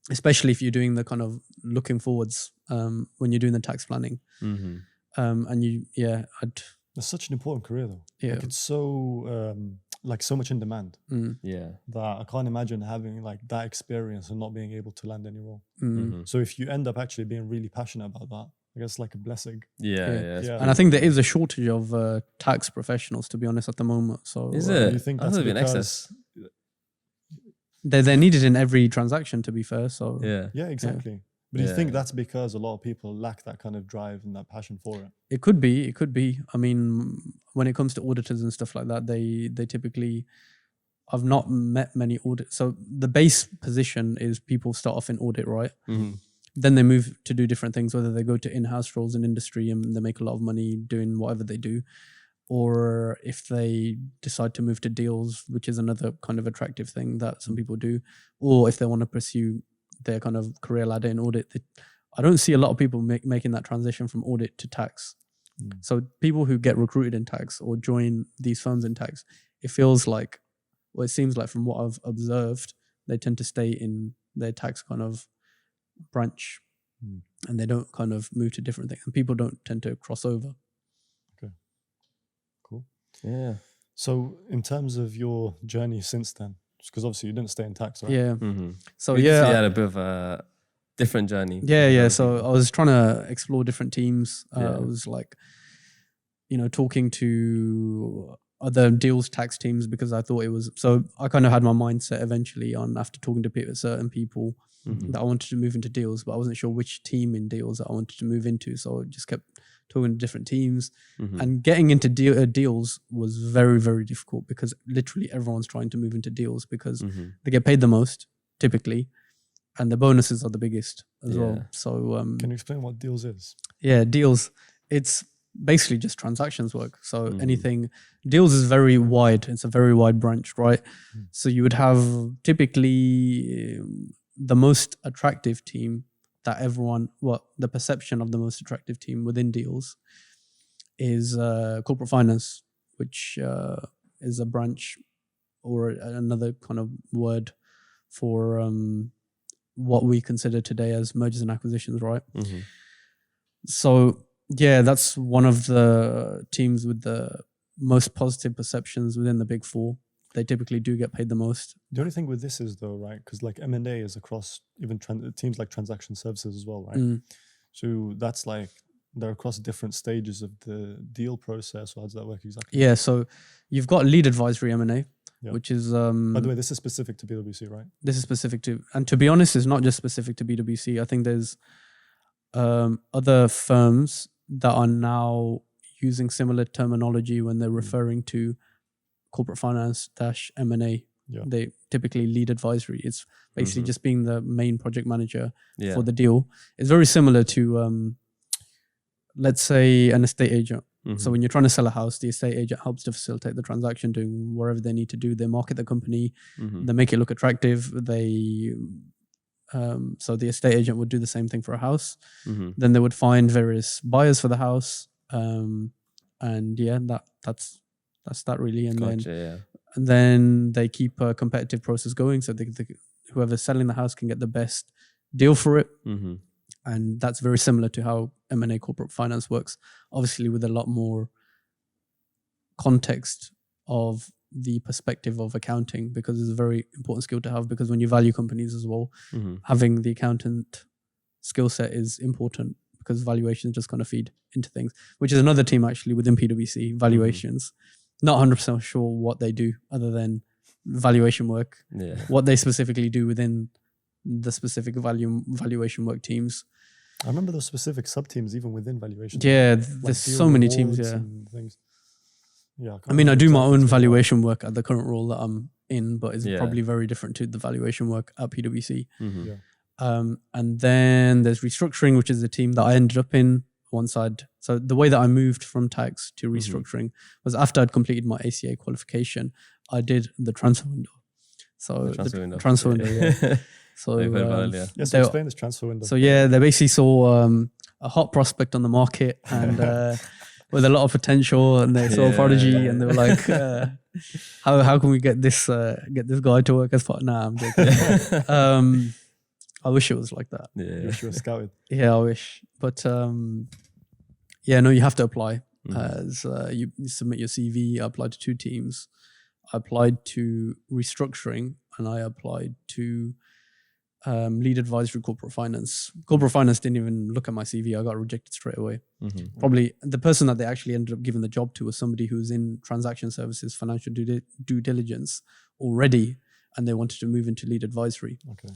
Especially if you're doing the kind of looking forwards when you're doing the tax planning. It's such an important career though. Like it's so so much in demand. That I can't imagine having like that experience and not being able to land any role. So if you end up actually being really passionate about that, I guess like a blessing. And I think there is a shortage of tax professionals, to be honest, at the moment. So is it? You think that's in because excess? They're needed in every transaction, to be fair. So yeah, exactly. But do you think that's because a lot of people lack that kind of drive and that passion for it? It could be. I mean, when it comes to auditors and stuff like that, they typically, I've not met many audit. So the base position is people start off in audit, right? Then they move to do different things, whether they go to in-house roles in industry and they make a lot of money doing whatever they do, or if they decide to move to deals, which is another kind of attractive thing that some people do, or if they want to pursue their kind of career ladder in audit. I don't see a lot of people making that transition from audit to tax. So people who get recruited in tax or join these firms in tax, it seems like from what I've observed, they tend to stay in their tax kind of branch and they don't kind of move to different things. And people don't tend to cross over. Okay, cool. Yeah. So in terms of your journey since then, because obviously you didn't stay in tax, right? Yeah. So you had a bit of a different journey. Yeah. So I was trying to explore different teams. I was like, talking to other deals tax teams because I thought it was. So I kind of had my mindset eventually on after talking to certain people that I wanted to move into deals, but I wasn't sure which team in deals that I wanted to move into. So I just kept talking to different teams and getting into deals was very, very difficult because literally everyone's trying to move into deals because they get paid the most. typically, and the bonuses are the biggest as Yeah. well. So Can you explain what deals is? yeah, deals. It's basically just transactions work. So Mhm. anything deals is very wide. It's a very wide branch, right? Mm. So you would have typically the most attractive team that the perception of the most attractive team within deals is corporate finance, which is a branch or another kind of word for what we consider today as mergers and acquisitions, right? Mhm. So yeah, that's one of the teams with the most positive perceptions within the big four. They typically do get paid the most. The only thing with this is though, right? Because like M&A is across even teams like transaction services as well, right? Mm. So that's like they're across different stages of the deal process. Or how does that work exactly? Yeah, so you've got lead advisory M&A, Yeah. which is By the way, this is specific to PwC, right? this is specific to, and to be honest, it's not just specific to PwC. I think there's other firms that are now using similar terminology when they're referring to corporate finance dash M&A. Yeah. They typically lead advisory. It's basically Mhm. just being the main project manager Yeah. for the deal. It's very similar to, let's say, an estate agent. Mhm. So when you're trying to sell a house, the estate agent helps to facilitate the transaction, doing whatever they need to do. They market the company, Mhm. they make it look attractive. So the estate agent would do the same thing for a house. Mhm. Then they would find various buyers for the house, and yeah, that's that really. And Gotcha. then they keep a competitive process going, so whoever's selling the house can get the best deal for it. Yeah. Mhm. And that's very similar to how M&A corporate finance works, obviously with a lot more context of the perspective of accounting, because it's a very important skill to have, because when you value companies as well, Mhm. having the accountant skill set is important, because valuations just kind of feed into things, which is another team actually within PwC, valuations. Not 100% sure what they do other than valuation work, Yeah. what they specifically do within the specific valuation work teams. I remember those specific sub teams even within valuation. Yeah, like there's deal so many teams. rewards Yeah, and things. Yeah, I mean, I do my own valuation. valuation work at the current role that I'm in, but it's Yeah. probably very different to the valuation work at PwC. Mhm. Yeah. And then there's restructuring, which is the team that I ended up in one side. So the way that I moved from tax to restructuring was after I'd completed my ACA qualification, I did the transfer window. So The transfer window. transfer window, yeah. So I've heard about it, yeah. Yeah, so explain this transfer window. So yeah, they basically saw a hot prospect on the market and with a lot of potential, and they saw Prodigy, and they were like, "How can we get this guy to work as part?" Nah, I'm joking. I wish it was like that. You Yeah. wish you were scouted. Yeah, I wish, but yeah, no, you have to apply. Mhm. As you submit your CV. I applied to 2 teams. I applied to restructuring, and I applied to lead advisory corporate finance. Corporate finance didn't even look at my CV. I got rejected straight away. Mhm. Probably the person that they actually ended up giving the job to was somebody who was in transaction services, financial due diligence already, and they wanted to move into lead advisory. Okay.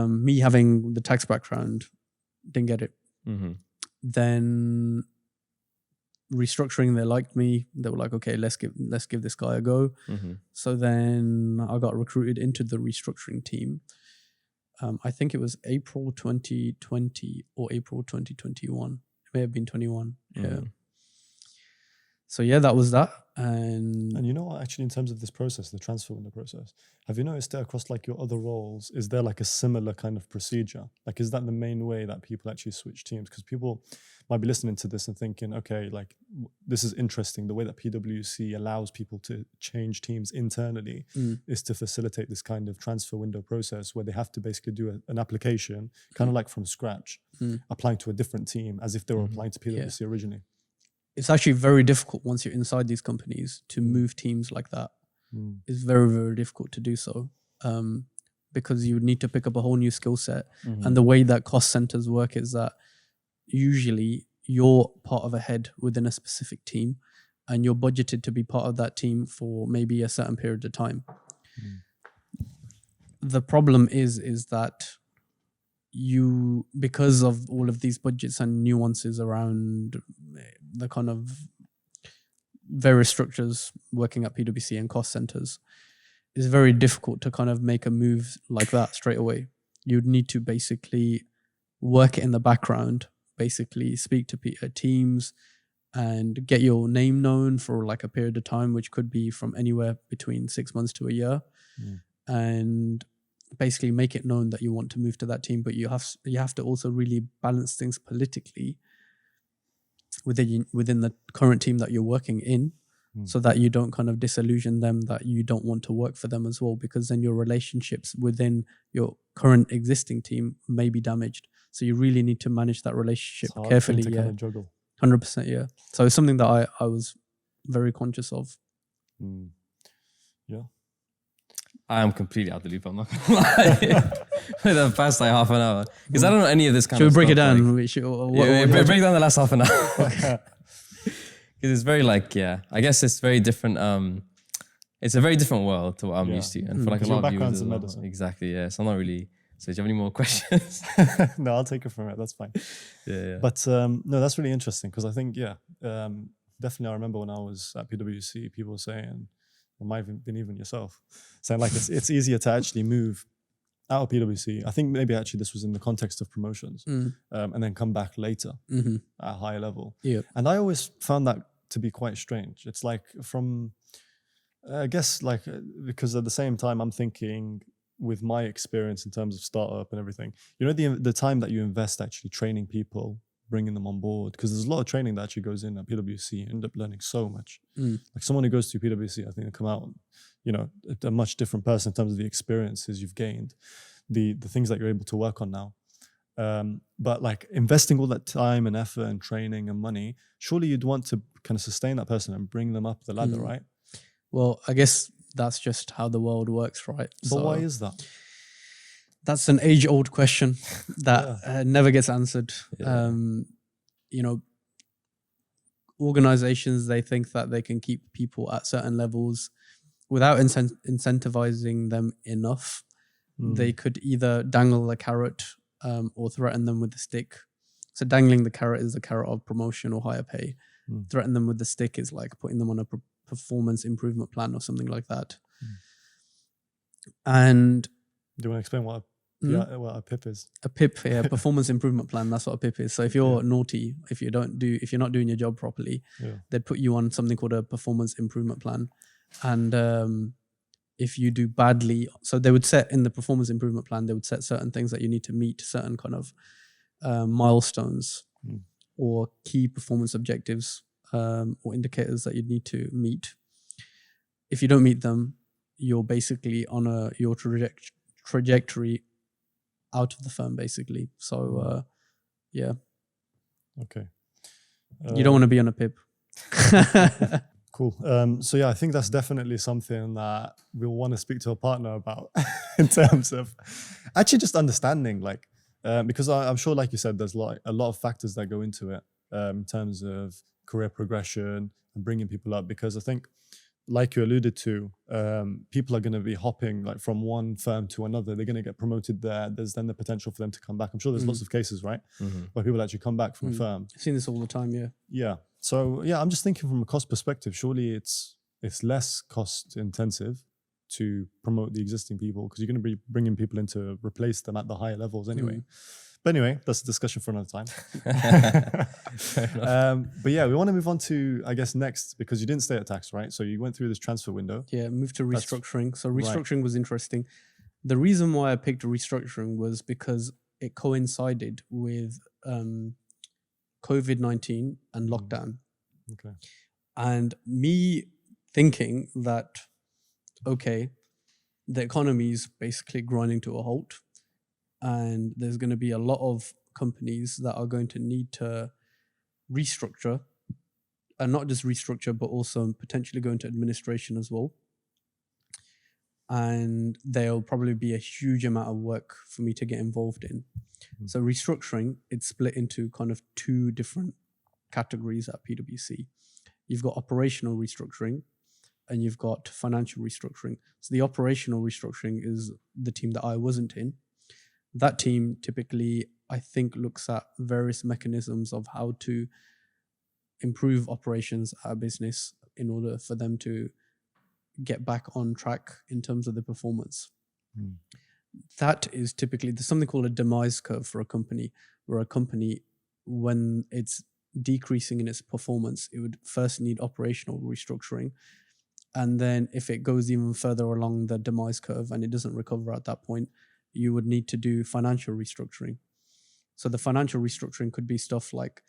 Me having the tax background, didn't get it. Mhm. Then restructuring, they liked me. They were like, okay, let's give this guy a go. Mhm. So then I got recruited into the restructuring team. I think it was April 2020 or April 2021. It may have been 21. Yeah. Mhm. So yeah, that was that. And you know what, actually, in terms of this process, the transfer window process, have you noticed that across like your other roles, is there like a similar kind of procedure? Like, is that the main way that people actually switch teams? Because people might be listening to this and thinking, okay, like this is interesting. The way that PwC allows people to change teams internally is to facilitate this kind of transfer window process where they have to basically do an application, kind of like from scratch, applying to a different team as if they were applying to PwC originally. It's actually very difficult once you're inside these companies to move teams like that. It's very, very difficult to do so, because you would need to pick up a whole new skill set. And the way that cost centers work is that usually you're part of a head within a specific team, and you're budgeted to be part of that team for maybe a certain period of time. The problem is that you, because of all of these budgets and nuances around the kind of various structures working at PwC and cost centers, it's very difficult to kind of make a move like that straight away. You'd need to basically work it in the background, basically speak to teams and get your name known for like a period of time, which could be from anywhere between 6 months to a year, and basically make it known that you want to move to that team. But you have to also really balance things politically within the current team that you're working in, so that you don't kind of disillusion them that you don't want to work for them as well, because then your relationships within your current existing team may be damaged. So you really need to manage that relationship carefully. Kind of juggle. 100%, yeah. So it's something that I was very conscious of. Yeah. I am completely out of the loop, I'm not gonna lie. For the past like half an hour. Because I don't know any of this kind Should of we break it stuff, down? like- break down the last half an hour. Because it's very like, I guess it's very different. It's a very different world to what I'm used to. And for like a lot of viewers as well. Medicine. Exactly, yeah. So I'm not really... So do you have any more questions? No, I'll take it from it. That's fine. Yeah. But no, that's really interesting because I think, definitely I remember when I was at PwC, people were saying, or might have been even yourself, saying like it's easier to actually move out of PwC. I think maybe actually this was in the context of promotions, and then come back later at a higher level. Yeah. And I always found that to be quite strange. It's like from, I guess like, because at the same time I'm thinking with my experience in terms of startup and everything, you know, the time that you invest actually training people, bringing them on board, because there's a lot of training that actually goes in at PwC. You end up learning so much. Like someone who goes to PwC, I think they come out, you know, a much different person in terms of the experiences you've gained, the things that you're able to work on now. But like investing all that time and effort and training and money, surely you'd want to kind of sustain that person and bring them up the ladder, right? Well, I guess that's just how the world works, right? But why is that? That's an age-old question that never gets answered. You know, organizations, they think that they can keep people at certain levels without incentivizing them enough. They could either dangle the carrot or threaten them with the stick. So dangling the carrot is the carrot of promotion or higher pay. Threaten them with the stick is like putting them on a performance improvement plan or something like that. And do you want to explain what a PIP is? A PIP, performance improvement plan. That's what a PIP is. So if you're naughty, if you're not doing your job properly, they'd put you on something called a performance improvement plan. And if you do badly, so they would set in the performance improvement plan, they would set certain things that you need to meet, certain kind of milestones or key performance objectives or indicators that you need to meet. If you don't meet them, you're basically on your trajectory out of the firm, basically. So, Okay. You don't want to be on a PIP. Cool. So yeah, I think that's definitely something that we'll want to speak to a partner about in terms of actually just understanding, like, because I'm sure, like you said, there's like a lot of factors that go into it in terms of career progression and bringing people up. Because I think, like you alluded to, people are going to be hopping like from one firm to another. They're going to get promoted there. There's then the potential for them to come back. I'm sure there's lots of cases, right, where people actually come back from a firm. I've seen this all the time, yeah. Yeah. So yeah, I'm just thinking from a cost perspective, surely it's less cost intensive to promote the existing people because you're going to be bringing people in to replace them at the higher levels anyway. But anyway, that's a discussion for another time. But yeah, we want to move on to, I guess, next, because you didn't stay at tax, right? So you went through this transfer window. Yeah, moved to restructuring. So restructuring was interesting. The reason why I picked restructuring was because it coincided with COVID-19 and lockdown. Okay. And me thinking that, okay, the economy is basically grinding to a halt and there's going to be a lot of companies that are going to need to restructure, and not just restructure, but also potentially go into administration as well. And there'll probably be a huge amount of work for me to get involved in. So restructuring, it's split into kind of two different categories at PwC. You've got operational restructuring and you've got financial restructuring. So the operational restructuring is the team that I wasn't in. That team typically, I think, looks at various mechanisms of how to improve operations at a business in order for them to get back on track in terms of the performance. Mm. That is typically, there's something called a demise curve for a company, where a company, when it's decreasing in its performance, it would first need operational restructuring. And then if it goes even further along the demise curve and it doesn't recover at that point, you would need to do financial restructuring. So the financial restructuring could be stuff like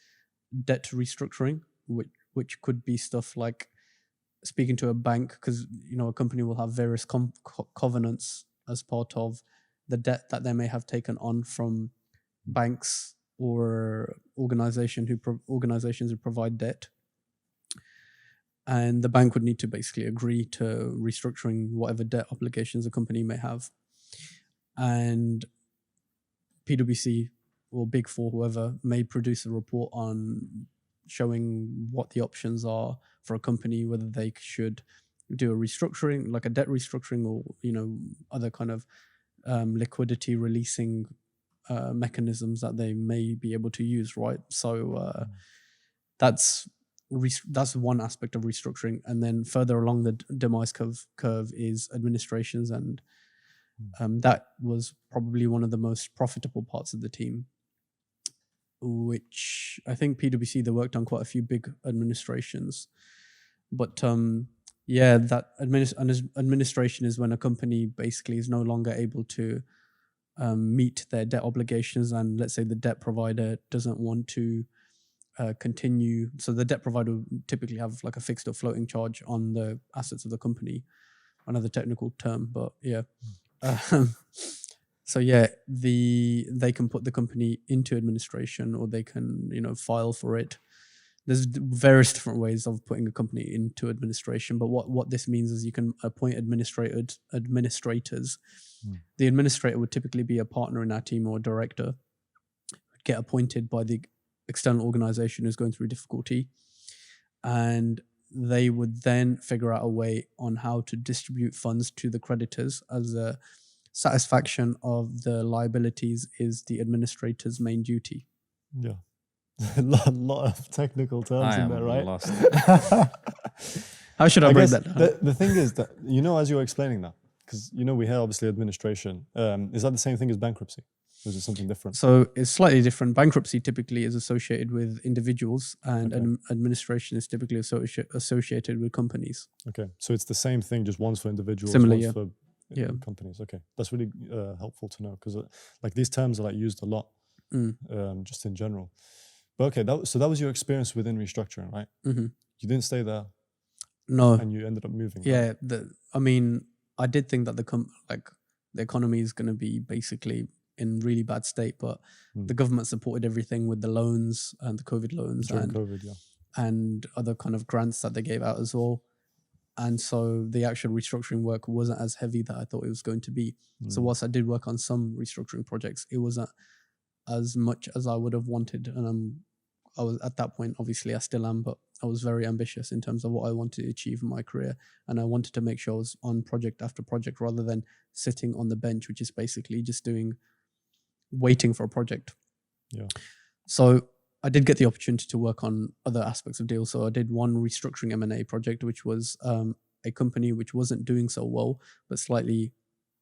debt restructuring, which could be stuff like speaking to a bank, because a company will have various covenants as part of the debt that they may have taken on from banks or organizations who provide debt. And the bank would need to basically agree to restructuring whatever debt obligations a company may have. And PwC or Big Four, whoever, may produce a report on showing what the options are for a company, whether they should do a restructuring, like a debt restructuring, or other kind of liquidity releasing mechanisms that they may be able to use, right? So that's one aspect of restructuring. And then further along the demise curve is administrations, and that was probably one of the most profitable parts of the team, which I think PwC, they worked on quite a few big administrations. But that administration is when a company basically is no longer able to meet their debt obligations, and let's say the debt provider doesn't want to continue. So the debt provider would typically have like a fixed or floating charge on the assets of the company. Another technical term, but yeah. So yeah, they can put the company into administration, or they can file for it. There's various different ways of putting a company into administration, but what this means is you can appoint administrators. The administrator would typically be a partner in our team or a director, get appointed by the external organization who's going through difficulty, and they would then figure out a way on how to distribute funds to the creditors, as a satisfaction of the liabilities is the administrator's main duty. Yeah. A lot of technical terms in there, right? Lost. How should I break that down? The thing is that, as you were explaining that, because, we hear obviously administration. Is that the same thing as bankruptcy? Or is it something different? So it's slightly different. Bankruptcy typically is associated with individuals, and administration is typically associated with companies. Okay. So it's the same thing, just one's for individuals, Similar, one's yeah. for companies. Okay. That's really helpful to know, because like these terms are like used a lot just in general. But okay, so that was your experience within restructuring, right? Mm-hmm. You didn't stay there. No. And you ended up moving. Yeah. Right? I did think that the economy is going to be basically in really bad state, but the government supported everything with the loans and the COVID loans and other kind of grants that they gave out as well. And so the actual restructuring work wasn't as heavy that I thought it was going to be. So whilst I did work on some restructuring projects, it wasn't as much as I would have wanted. And I was at that point, obviously I still am, but I was very ambitious in terms of what I wanted to achieve in my career. And I wanted to make sure I was on project after project rather than sitting on the bench, which is basically just waiting for a project. Yeah. So I did get the opportunity to work on other aspects of deals. So I did one restructuring M&A project, which was a company which wasn't doing so well, but slightly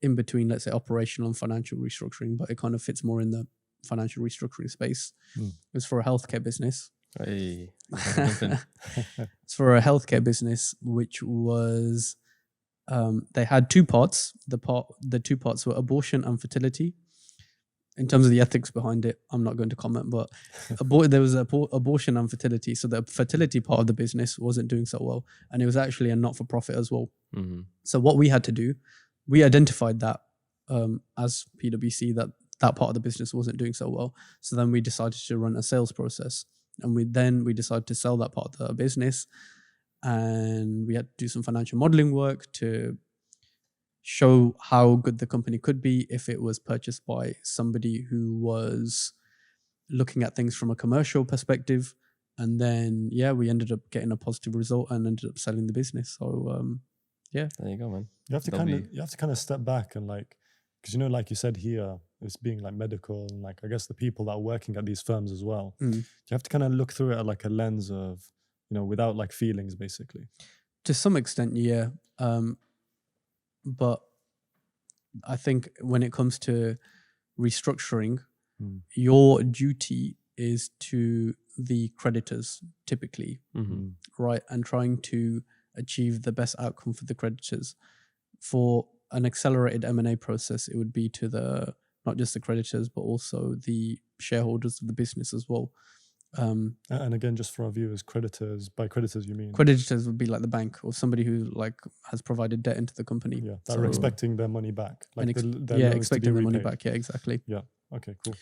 in between, let's say, operational and financial restructuring, but it kind of fits more in the financial restructuring space. It was for a healthcare business. Hey, It's for a healthcare business, which was, they had two parts. The two parts were abortion and fertility. In terms of the ethics behind it, I'm not going to comment, but there was abortion and fertility. So the fertility part of the business wasn't doing so well. And it was actually a not-for-profit as well. Mm-hmm. So what we had to do, we identified that as PwC, that part of the business wasn't doing so well. So then we decided to run a sales process. And we decided to sell that part of the business. And we had to do some financial modeling work to show how good the company could be if it was purchased by somebody who was looking at things from a commercial perspective. And then, we ended up getting a positive result and ended up selling the business. So, there you go, man. You have to kind of step back and because like you said here, it's being like medical and I guess the people that are working at these firms as well. You have to kind of look through it at a lens of, without feelings, basically. To some extent, yeah. But I think when it comes to restructuring, your duty is to the creditors typically, right? And trying to achieve the best outcome for the creditors. For an accelerated M&A process, it would be to the not just the creditors, but also the shareholders of the business as well. And again, just for our viewers, creditors, by creditors you mean? Creditors would be like the bank or somebody who like has provided debt into the company. Yeah, that are expecting their money back. Like expecting their money back. Yeah, exactly. Yeah, okay, cool.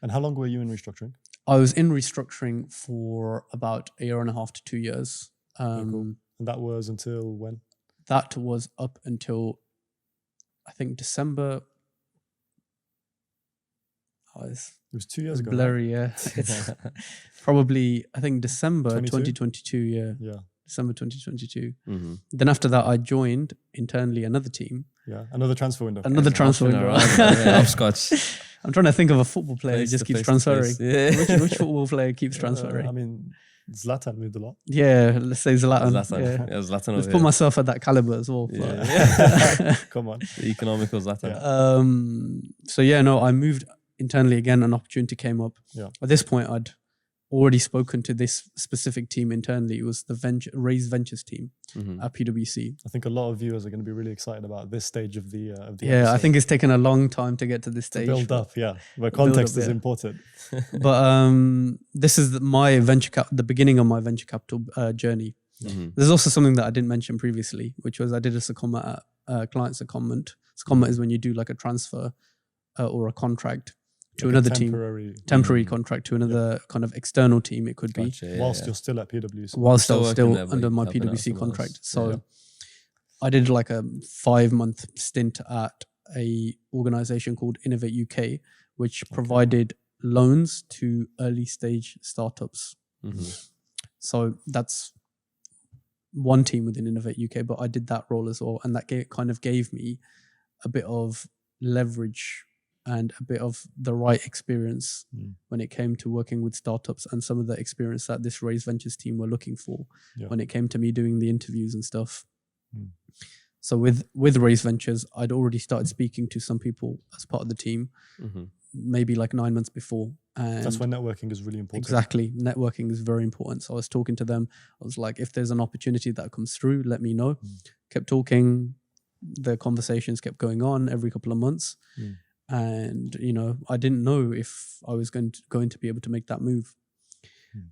And how long were you in restructuring? I was in restructuring for about 1.5 to 2 years. Okay, cool. And that was until when? That was up until, I think, December. It was 2 years ago. Blurry, right? Yeah. It's probably, I think, December 2022. Yeah. December 2022. Then after that, I joined internally another team. Yeah, another transfer window. Another transfer window. Hopscotch. I'm trying to think of a football player who just keeps transferring. Yeah. Which football player keeps transferring? I mean, Zlatan moved a lot. Yeah, let's say Zlatan. Yeah, Zlatan. Let's put myself at that caliber as well. Yeah. Come on. The economical Zlatan. Yeah. So yeah, no, I moved internally again. An opportunity came up. Yeah. At this point, I'd already spoken to this specific team internally. It was the Raise Ventures team at PwC. I think a lot of viewers are going to be really excited about this stage of the yeah, episode. I think it's taken a long time to get to this stage. Build up, yeah. But context is important. But this is my the beginning of my venture capital journey. There's also something that I didn't mention previously, which was I did a secondment at client secondment. Secondment is when you do like a transfer or a contract to another temporary contract to another kind of external team. It could be whilst you're still at PwC. Whilst I was still under my PwC contract. So I did like a 5-month stint at a organization called Innovate UK, which provided loans to early stage startups. So that's one team within Innovate UK, but I did that role as well, and that kind of gave me a bit of leverage and a bit of the right experience when it came to working with startups, and some of the experience that this Raise Ventures team were looking for when it came to me doing the interviews and stuff. So with Raise Ventures, I'd already started speaking to some people as part of the team, maybe like 9 months before. And that's why networking is really important. Exactly. Networking is very important. So I was talking to them. I was like, if there's an opportunity that comes through, let me know. Kept talking. The conversations kept going on every couple of months. And, you know, I didn't know if I was going to be able to make that move.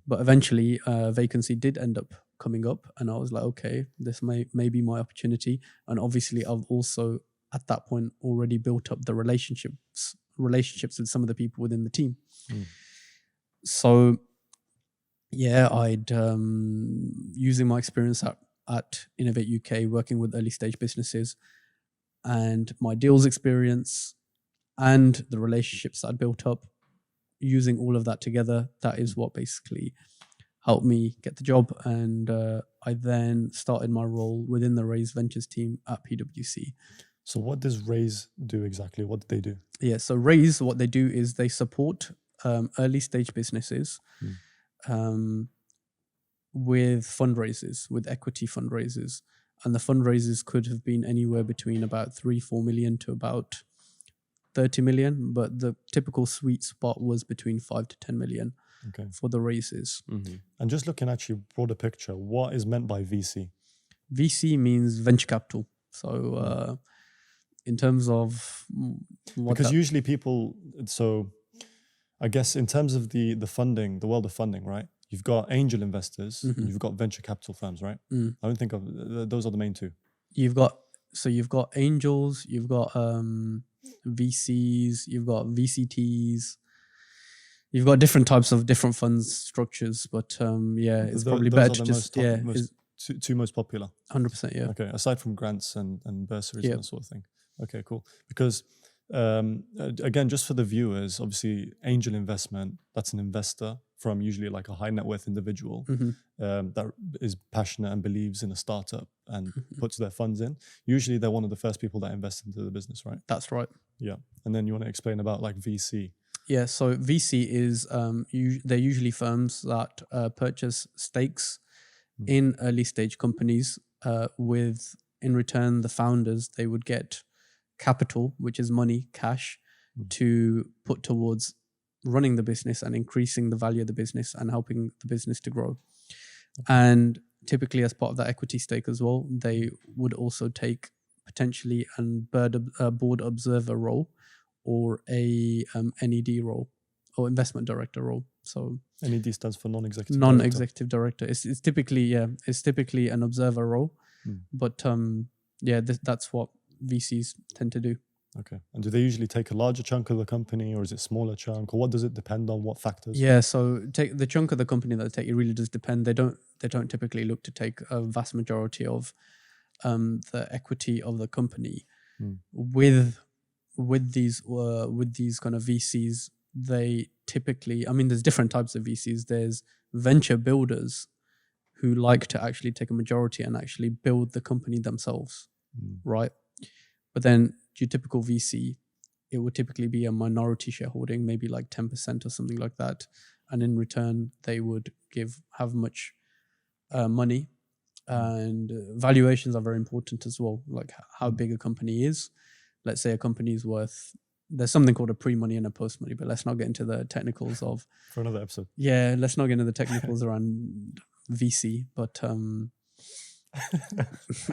But eventually a vacancy did end up coming up, and I was like, okay, this may be my opportunity. And obviously I've also at that point already built up the relationships with some of the people within the team. So yeah, I'd using my experience at Innovate UK, working with early stage businesses, and my deals experience and the relationships that I'd built up, using all of that together, that is what basically helped me get the job. And I then started my role within the Raise Ventures team at PwC. So what does Raise do exactly? What do they do? Yeah, so Raise, what they do is they support early stage businesses with fundraisers, with equity fundraisers. And the fundraisers could have been anywhere between about 3-4 million to about 30 million, but the typical sweet spot was between 5 to 10 million for the raises. And just looking at your broader picture, what is meant by VC? VC means venture capital. So in terms of because usually people, so I guess in terms of the funding, the world of funding, right? You've got angel investors, and you've got venture capital firms, right? I don't think those are the main two. You've got angels, you've got VCs, you've got VCTs, you've got different types of different funds structures, but it's probably better to just two most popular. 100%, yeah. Okay, aside from grants and bursaries and that sort of thing. Okay, cool. Because again, just for the viewers, obviously angel investment, that's an investor from usually like a high net worth individual that is passionate and believes in a startup and puts their funds in. Usually they're one of the first people that invest into the business, right? That's right. Yeah. And then you want to explain about like VC. Yeah, so VC is, they're usually firms that purchase stakes in early stage companies with, in return, the founders, they would get capital, which is money, cash, to put towards running the business and increasing the value of the business and helping the business to grow. And typically as part of that equity stake as well, they would also take potentially a board observer role or a NED role or investment director role. So NED stands for non-executive director. It's typically an observer role, but that's what VCs tend to do. Okay. And do they usually take a larger chunk of the company, or is it smaller chunk, or what does it depend on? What factors? Yeah, so take the chunk of the company that they take. It really does depend. They don't typically look to take a vast majority of the equity of the company. With these kind of VCs, they typically, I mean, there's different types of VCs. There's venture builders who like to actually take a majority and actually build the company themselves, right? But then your typical VC, it would typically be a minority shareholding, maybe like 10% or something like that. And in return, they would have much money. And valuations are very important as well, like how big a company is. Let's say a company is worth, there's something called a pre-money and a post-money, but let's not get into the technicals of... For another episode. Yeah, let's not get into the technicals around VC, but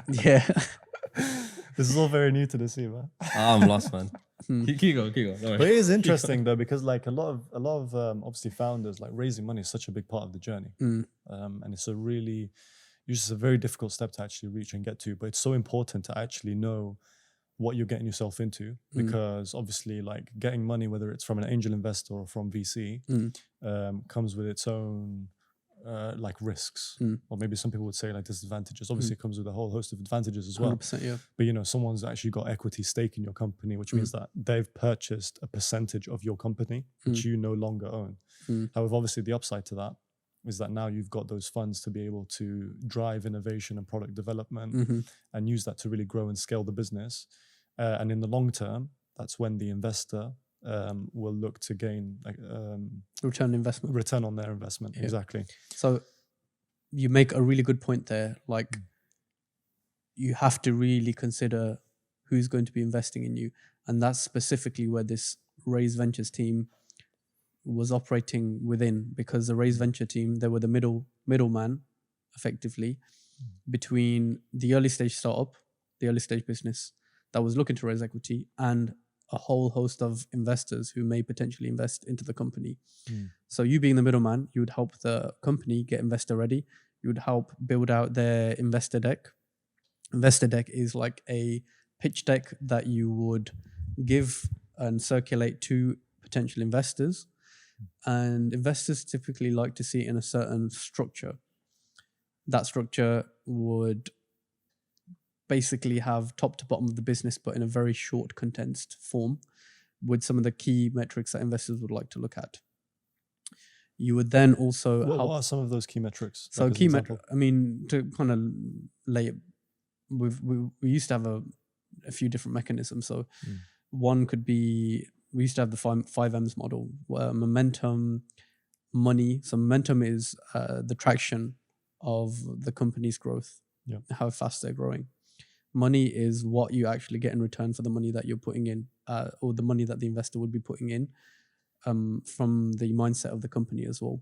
yeah. This is all very new to the scene, man. I'm lost, man. Keep going. But it is interesting though, because like a lot of obviously founders, like raising money is such a big part of the journey, and it's usually a very difficult step to actually reach and get to. But it's so important to actually know what you're getting yourself into, because obviously, like getting money, whether it's from an angel investor or from VC, comes with its own like risks, or maybe some people would say like disadvantages. Obviously, it comes with a whole host of advantages as well. 100%, yeah. But you know, someone's actually got equity stake in your company, which means that they've purchased a percentage of your company, which you no longer own. However, obviously, the upside to that is that now you've got those funds to be able to drive innovation and product development and use that to really grow and scale the business. And in the long term, that's when the investor will look to gain like return on their investment. Yeah. Exactly. So you make a really good point there. Like you have to really consider who's going to be investing in you, and that's specifically where this Raise Ventures team was operating within, because the Raise Venture team, they were the middleman, effectively, between the early stage startup, the early stage business that was looking to raise equity, and a whole host of investors who may potentially invest into the company. So you being the middleman, you would help the company get investor ready. You would help build out their investor deck. Investor deck is like a pitch deck that you would give and circulate to potential investors. And investors typically like to see it in a certain structure. That structure would basically have top to bottom of the business, but in a very short, condensed form, with some of the key metrics that investors would like to look at. You would then also what are some of those key metrics? So key metric, I mean, to kind of lay it, we used to have a few different mechanisms. So one could be, we used to have the 5 M's model, where momentum, money. So momentum is the traction of the company's growth, how fast they're growing. Money is what you actually get in return for the money that you're putting in, or the money that the investor would be putting in, from the mindset of the company as well.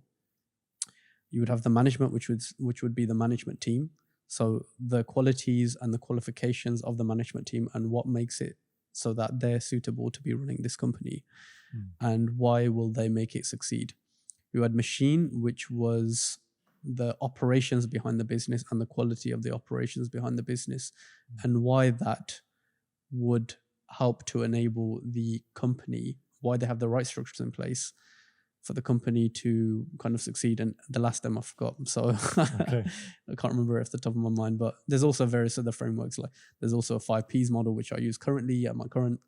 You would have the management, which would be the management team. So the qualities and the qualifications of the management team and what makes it so that they're suitable to be running this company, and why will they make it succeed. You had machine, which was the operations behind the business and the quality of the operations behind the business, and why that would help to enable the company, why they have the right structures in place for the company to kind of succeed. And the last M I forgot, so I can't remember it off the top of my mind. But there's also various other frameworks. Like there's also a 5 Ps model, which I use currently at my current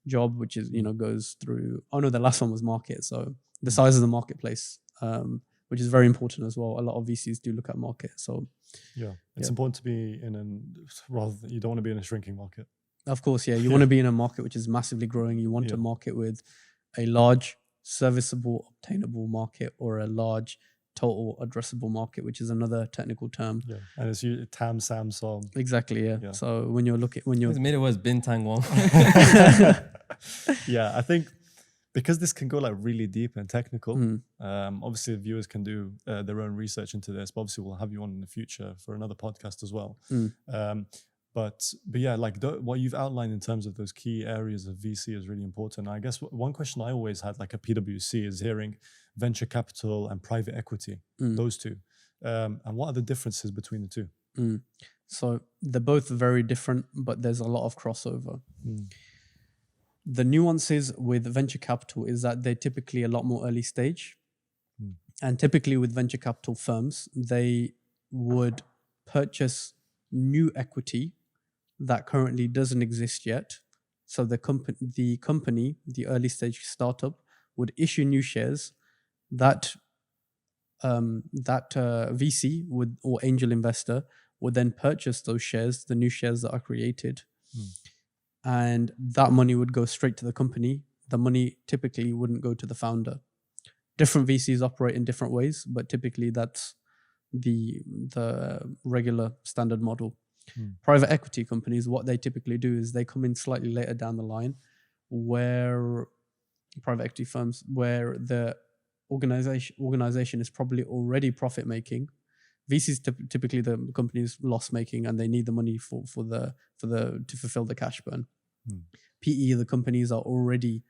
job, which is, goes through, the last one was market. So the size of the marketplace, which is very important as well. A lot of VCs do look at market. So it's important to be you don't want to be in a shrinking market. Of course, you want to be in a market which is massively growing. You want a market with a large, serviceable, obtainable market, or a large, total addressable market, which is another technical term. Yeah, and it's Tam Sam Som. Exactly. Yeah. So when you're It's made it was Bintang Wong. Yeah, I think because this can go like really deep and technical. Obviously, viewers can do their own research into this. But obviously, we'll have you on in the future for another podcast as well. But yeah, like what you've outlined in terms of those key areas of VC is really important. I guess one question I always had, like a PwC, is hearing venture capital and private equity, those two. And what are the differences between the two? So they're both very different, but there's a lot of crossover. The nuances with venture capital is that they're typically a lot more early stage. And typically with venture capital firms, they would purchase new equity that currently doesn't exist yet. So the company, the early stage startup, would issue new shares that VC would, or angel investor, would then purchase those shares, the new shares that are created. And that money would go straight to the company. The money typically wouldn't go to the founder. Different VCs operate in different ways, but typically that's the regular standard model. Private equity companies, what they typically do is they come in slightly later down the line, where private equity firms, where the organization is probably already profit making. VCs typically the company's loss making, and they need the money to fulfill the cash burn. PE, the companies are already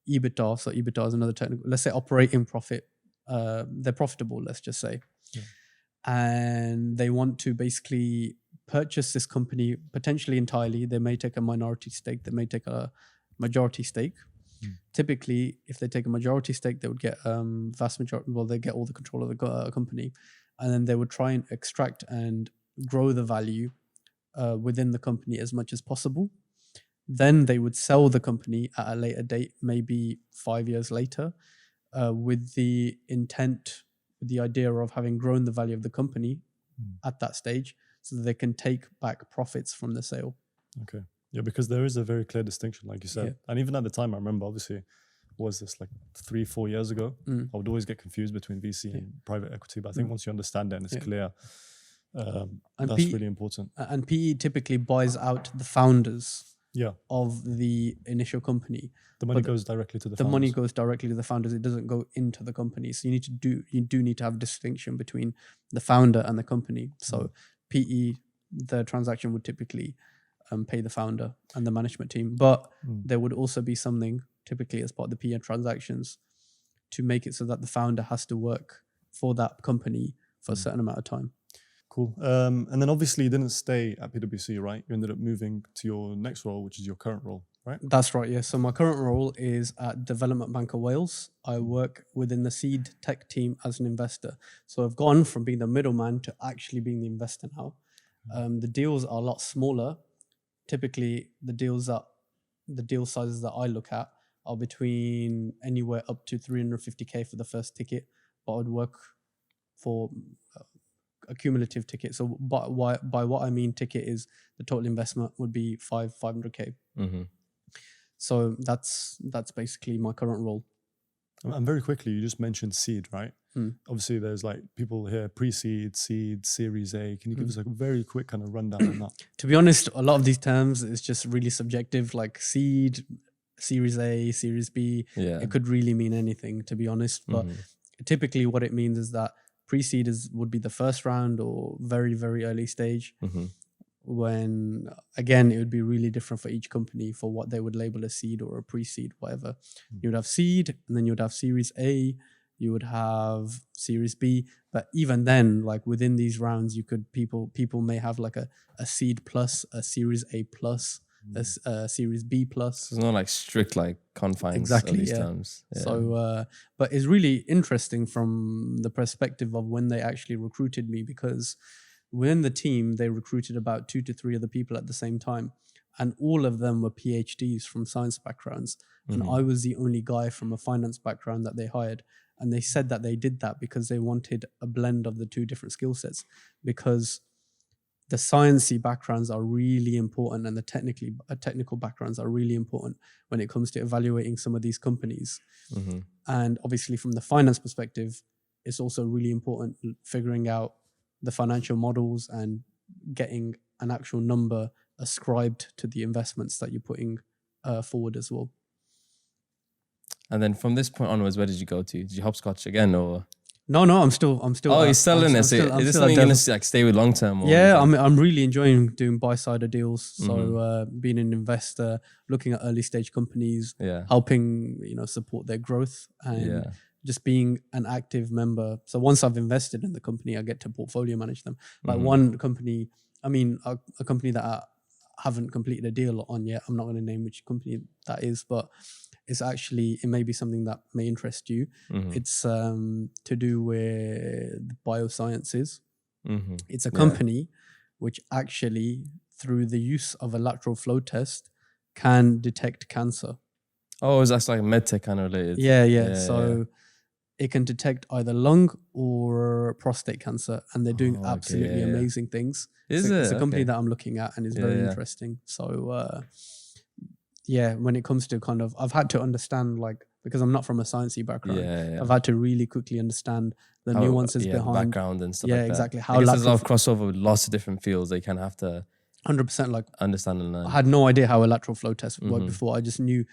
EBITDA, so EBITDA is another technical, let's say operating profit. They're profitable, let's just say. And they want to basically purchase this company potentially entirely. They may take a minority stake, they may take a majority stake. Typically, if they take a majority stake, they would get vast majority. Well, they get all the control of the company, and then they would try and extract and grow the value within the company as much as possible. Then they would sell the company at a later date, maybe 5 years later, with the intent, with the idea of having grown the value of the company at that stage, so that they can take back profits from the sale. Okay. Yeah, because there is a very clear distinction, like you said. Yeah. And even at the time, I remember, obviously, was this like 3-4 years ago? I would always get confused between VC and private equity. But I think once you understand it and it's clear, that's really important. And PE typically buys out the founders Yeah. of the initial company. The money goes directly to the founders. The money goes directly to the founders. It doesn't go into the company. So you do need to have a distinction between the founder and the company. So PE, the transaction would typically pay the founder and the management team. But there would also be something, typically as part of the PE transactions, to make it so that the founder has to work for that company for a certain amount of time. Cool. And then obviously you didn't stay at PwC, right? You ended up moving to your next role, which is your current role, right? That's right, yeah. So my current role is at Development Bank of Wales. I work within the seed tech team as an investor. So I've gone from being the middleman to actually being the investor now. The deals are a lot smaller. Typically, the deal sizes that I look at are between anywhere up to 350k for the first ticket, but I would work for a cumulative ticket. So by what I mean ticket is the total investment would be 500k. So that's basically my current role. And very quickly, you just mentioned seed, right? Obviously, there's like people here, pre-seed, seed, Series A. Can you give us a very quick kind of rundown on that? To be honest, a lot of these terms is just really subjective, like seed, Series A, Series B. Yeah. It could really mean anything, to be honest. But typically what it means is that pre-seed would be the first round or very, very early stage. When, again, it would be really different for each company for what they would label a seed or a pre-seed, whatever. You would have seed, and then you would have Series A, you would have Series B. But even then, like within these rounds, people may have like a seed plus, a Series A plus, a Series B plus. There's no like strict like confines of these terms. Yeah. So, but it's really interesting from the perspective of when they actually recruited me, because within the team, they recruited about 2 to 3 other people at the same time. And all of them were PhDs from science backgrounds. And I was the only guy from a finance background that they hired. And they said that they did that because they wanted a blend of the 2 different skill sets, because the sciencey backgrounds are really important and the technical backgrounds are really important when it comes to evaluating some of these companies. And obviously from the finance perspective, it's also really important figuring out the financial models and getting an actual number ascribed to the investments that you're putting forward as well. And then from this point onwards, where did you go to? Did you hopscotch again or? No, I'm still. Oh, you're still in it. So is this something you're gonna like stay with long term? Yeah, I'm really enjoying doing buy-side deals. So being an investor, looking at early stage companies, helping support their growth, and just being an active member. So once I've invested in the company, I get to portfolio manage them. Like one company, I mean, a company that I haven't completed a deal on yet. I'm not going to name which company that is, but it may be something that may interest you. It's to do with biosciences. It's a company which actually, through the use of a lateral flow test, can detect cancer. Oh, is that like medtech kind of related? Yeah. So it can detect either lung or prostate cancer, and they're doing absolutely amazing things. It's a company that I'm looking at, and it's very interesting. So when it comes to kind of, I've had to understand, like, because I'm not from a sciencey background, I've had to really quickly understand the nuances behind the background and stuff like that. Exactly. I guess there's a lot of crossover with lots of different fields that you kind of have to 100% like understand and learn. I had no idea how a lateral flow test would work before. I just knew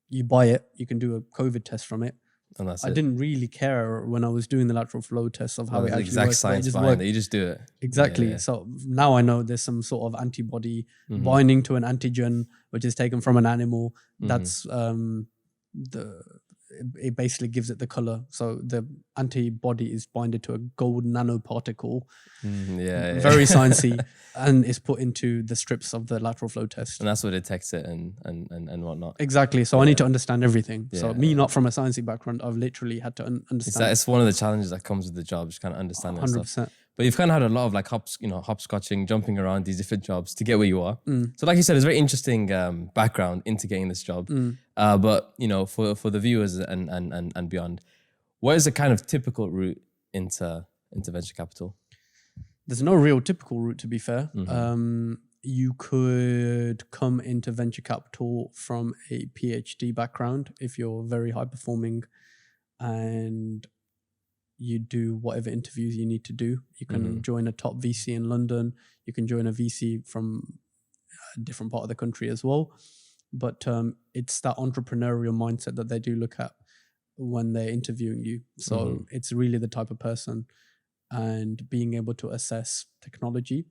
you buy it, you can do a COVID test from it. And that's I didn't really care when I was doing the lateral flow test of how it actually exact works. Science behind it. You just do it. Exactly. Yeah. So now I know there's some sort of antibody binding to an antigen, which is taken from an animal. That's it basically gives it the color. So the antibody is binded to a gold nanoparticle. Very sciencey, and is put into the strips of the lateral flow test. And that's what detects it and whatnot. Exactly. So I need to understand everything. So me not from a sciencey background, I've literally had to understand. It's one of the challenges that comes with the job, just kind of understanding 100%. Stuff. But you've kind of had a lot of like hopscotching, jumping around these different jobs to get where you are. So like you said, it's a very interesting background into getting this job. But for the viewers and beyond, what is the kind of typical route into venture capital? There's no real typical route, to be fair. You could come into venture capital from a PhD background if you're very high performing and you do whatever interviews you need to do. You can join a top VC in London. You can join a VC from a different part of the country as well. But it's that entrepreneurial mindset that they do look at when they're interviewing you. So it's really the type of person, and being able to assess technology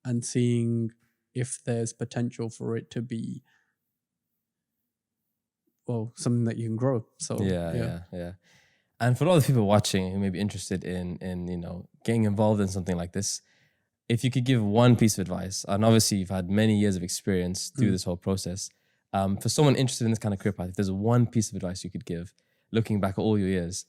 and seeing if there's potential for it to be, something that you can grow. So yeah. And for a lot of people watching who may be interested in getting involved in something like this, if you could give one piece of advice, and obviously you've had many years of experience through this whole process, for someone interested in this kind of career path, if there's one piece of advice you could give, looking back at all your years,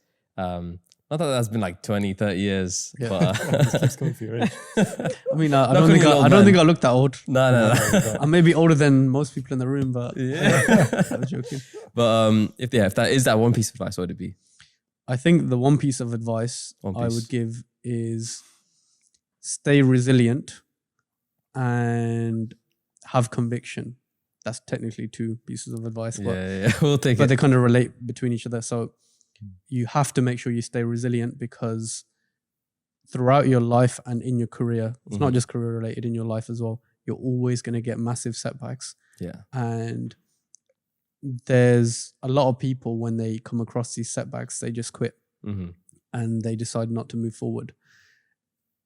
not that that's been like 20, 30 years, but it keeps coming for your age. I mean, I don't think I look that old. No. I'm maybe older than most people in the room, but I'm joking. But if that is that one piece of advice, what would it be? I think the one piece of advice I would give is stay resilient and have conviction. That's technically two pieces of advice, but we'll take it. But they kind of relate between each other. So you have to make sure you stay resilient, because throughout your life and in your career, it's not just career related, in your life as well, you're always going to get massive setbacks. And there's a lot of people, when they come across these setbacks, they just quit and they decide not to move forward.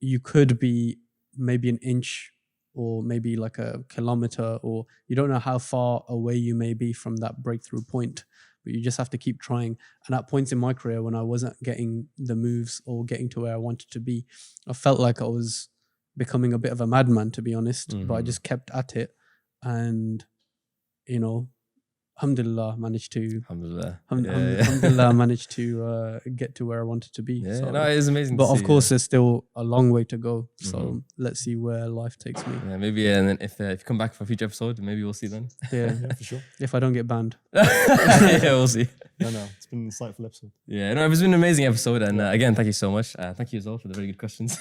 You could be maybe an inch or maybe like a kilometer, or you don't know how far away you may be from that breakthrough point, but you just have to keep trying. And at points in my career when I wasn't getting the moves or getting to where I wanted to be, I felt like I was becoming a bit of a madman, to be honest, but I just kept at it. And, alhamdulillah, managed to get to where I wanted to be. So, it is amazing. But of course, there's still a long way to go. So let's see where life takes me. Yeah, maybe. And then if you come back for a future episode, maybe we'll see then. Yeah, for sure. If I don't get banned. We'll see. No, it's been an insightful episode. Yeah, it's been an amazing episode. And again, thank you so much. Thank you as well for the very good questions.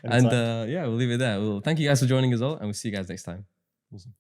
And we'll leave it there. Thank you guys for joining as well, and we'll see you guys next time. Awesome.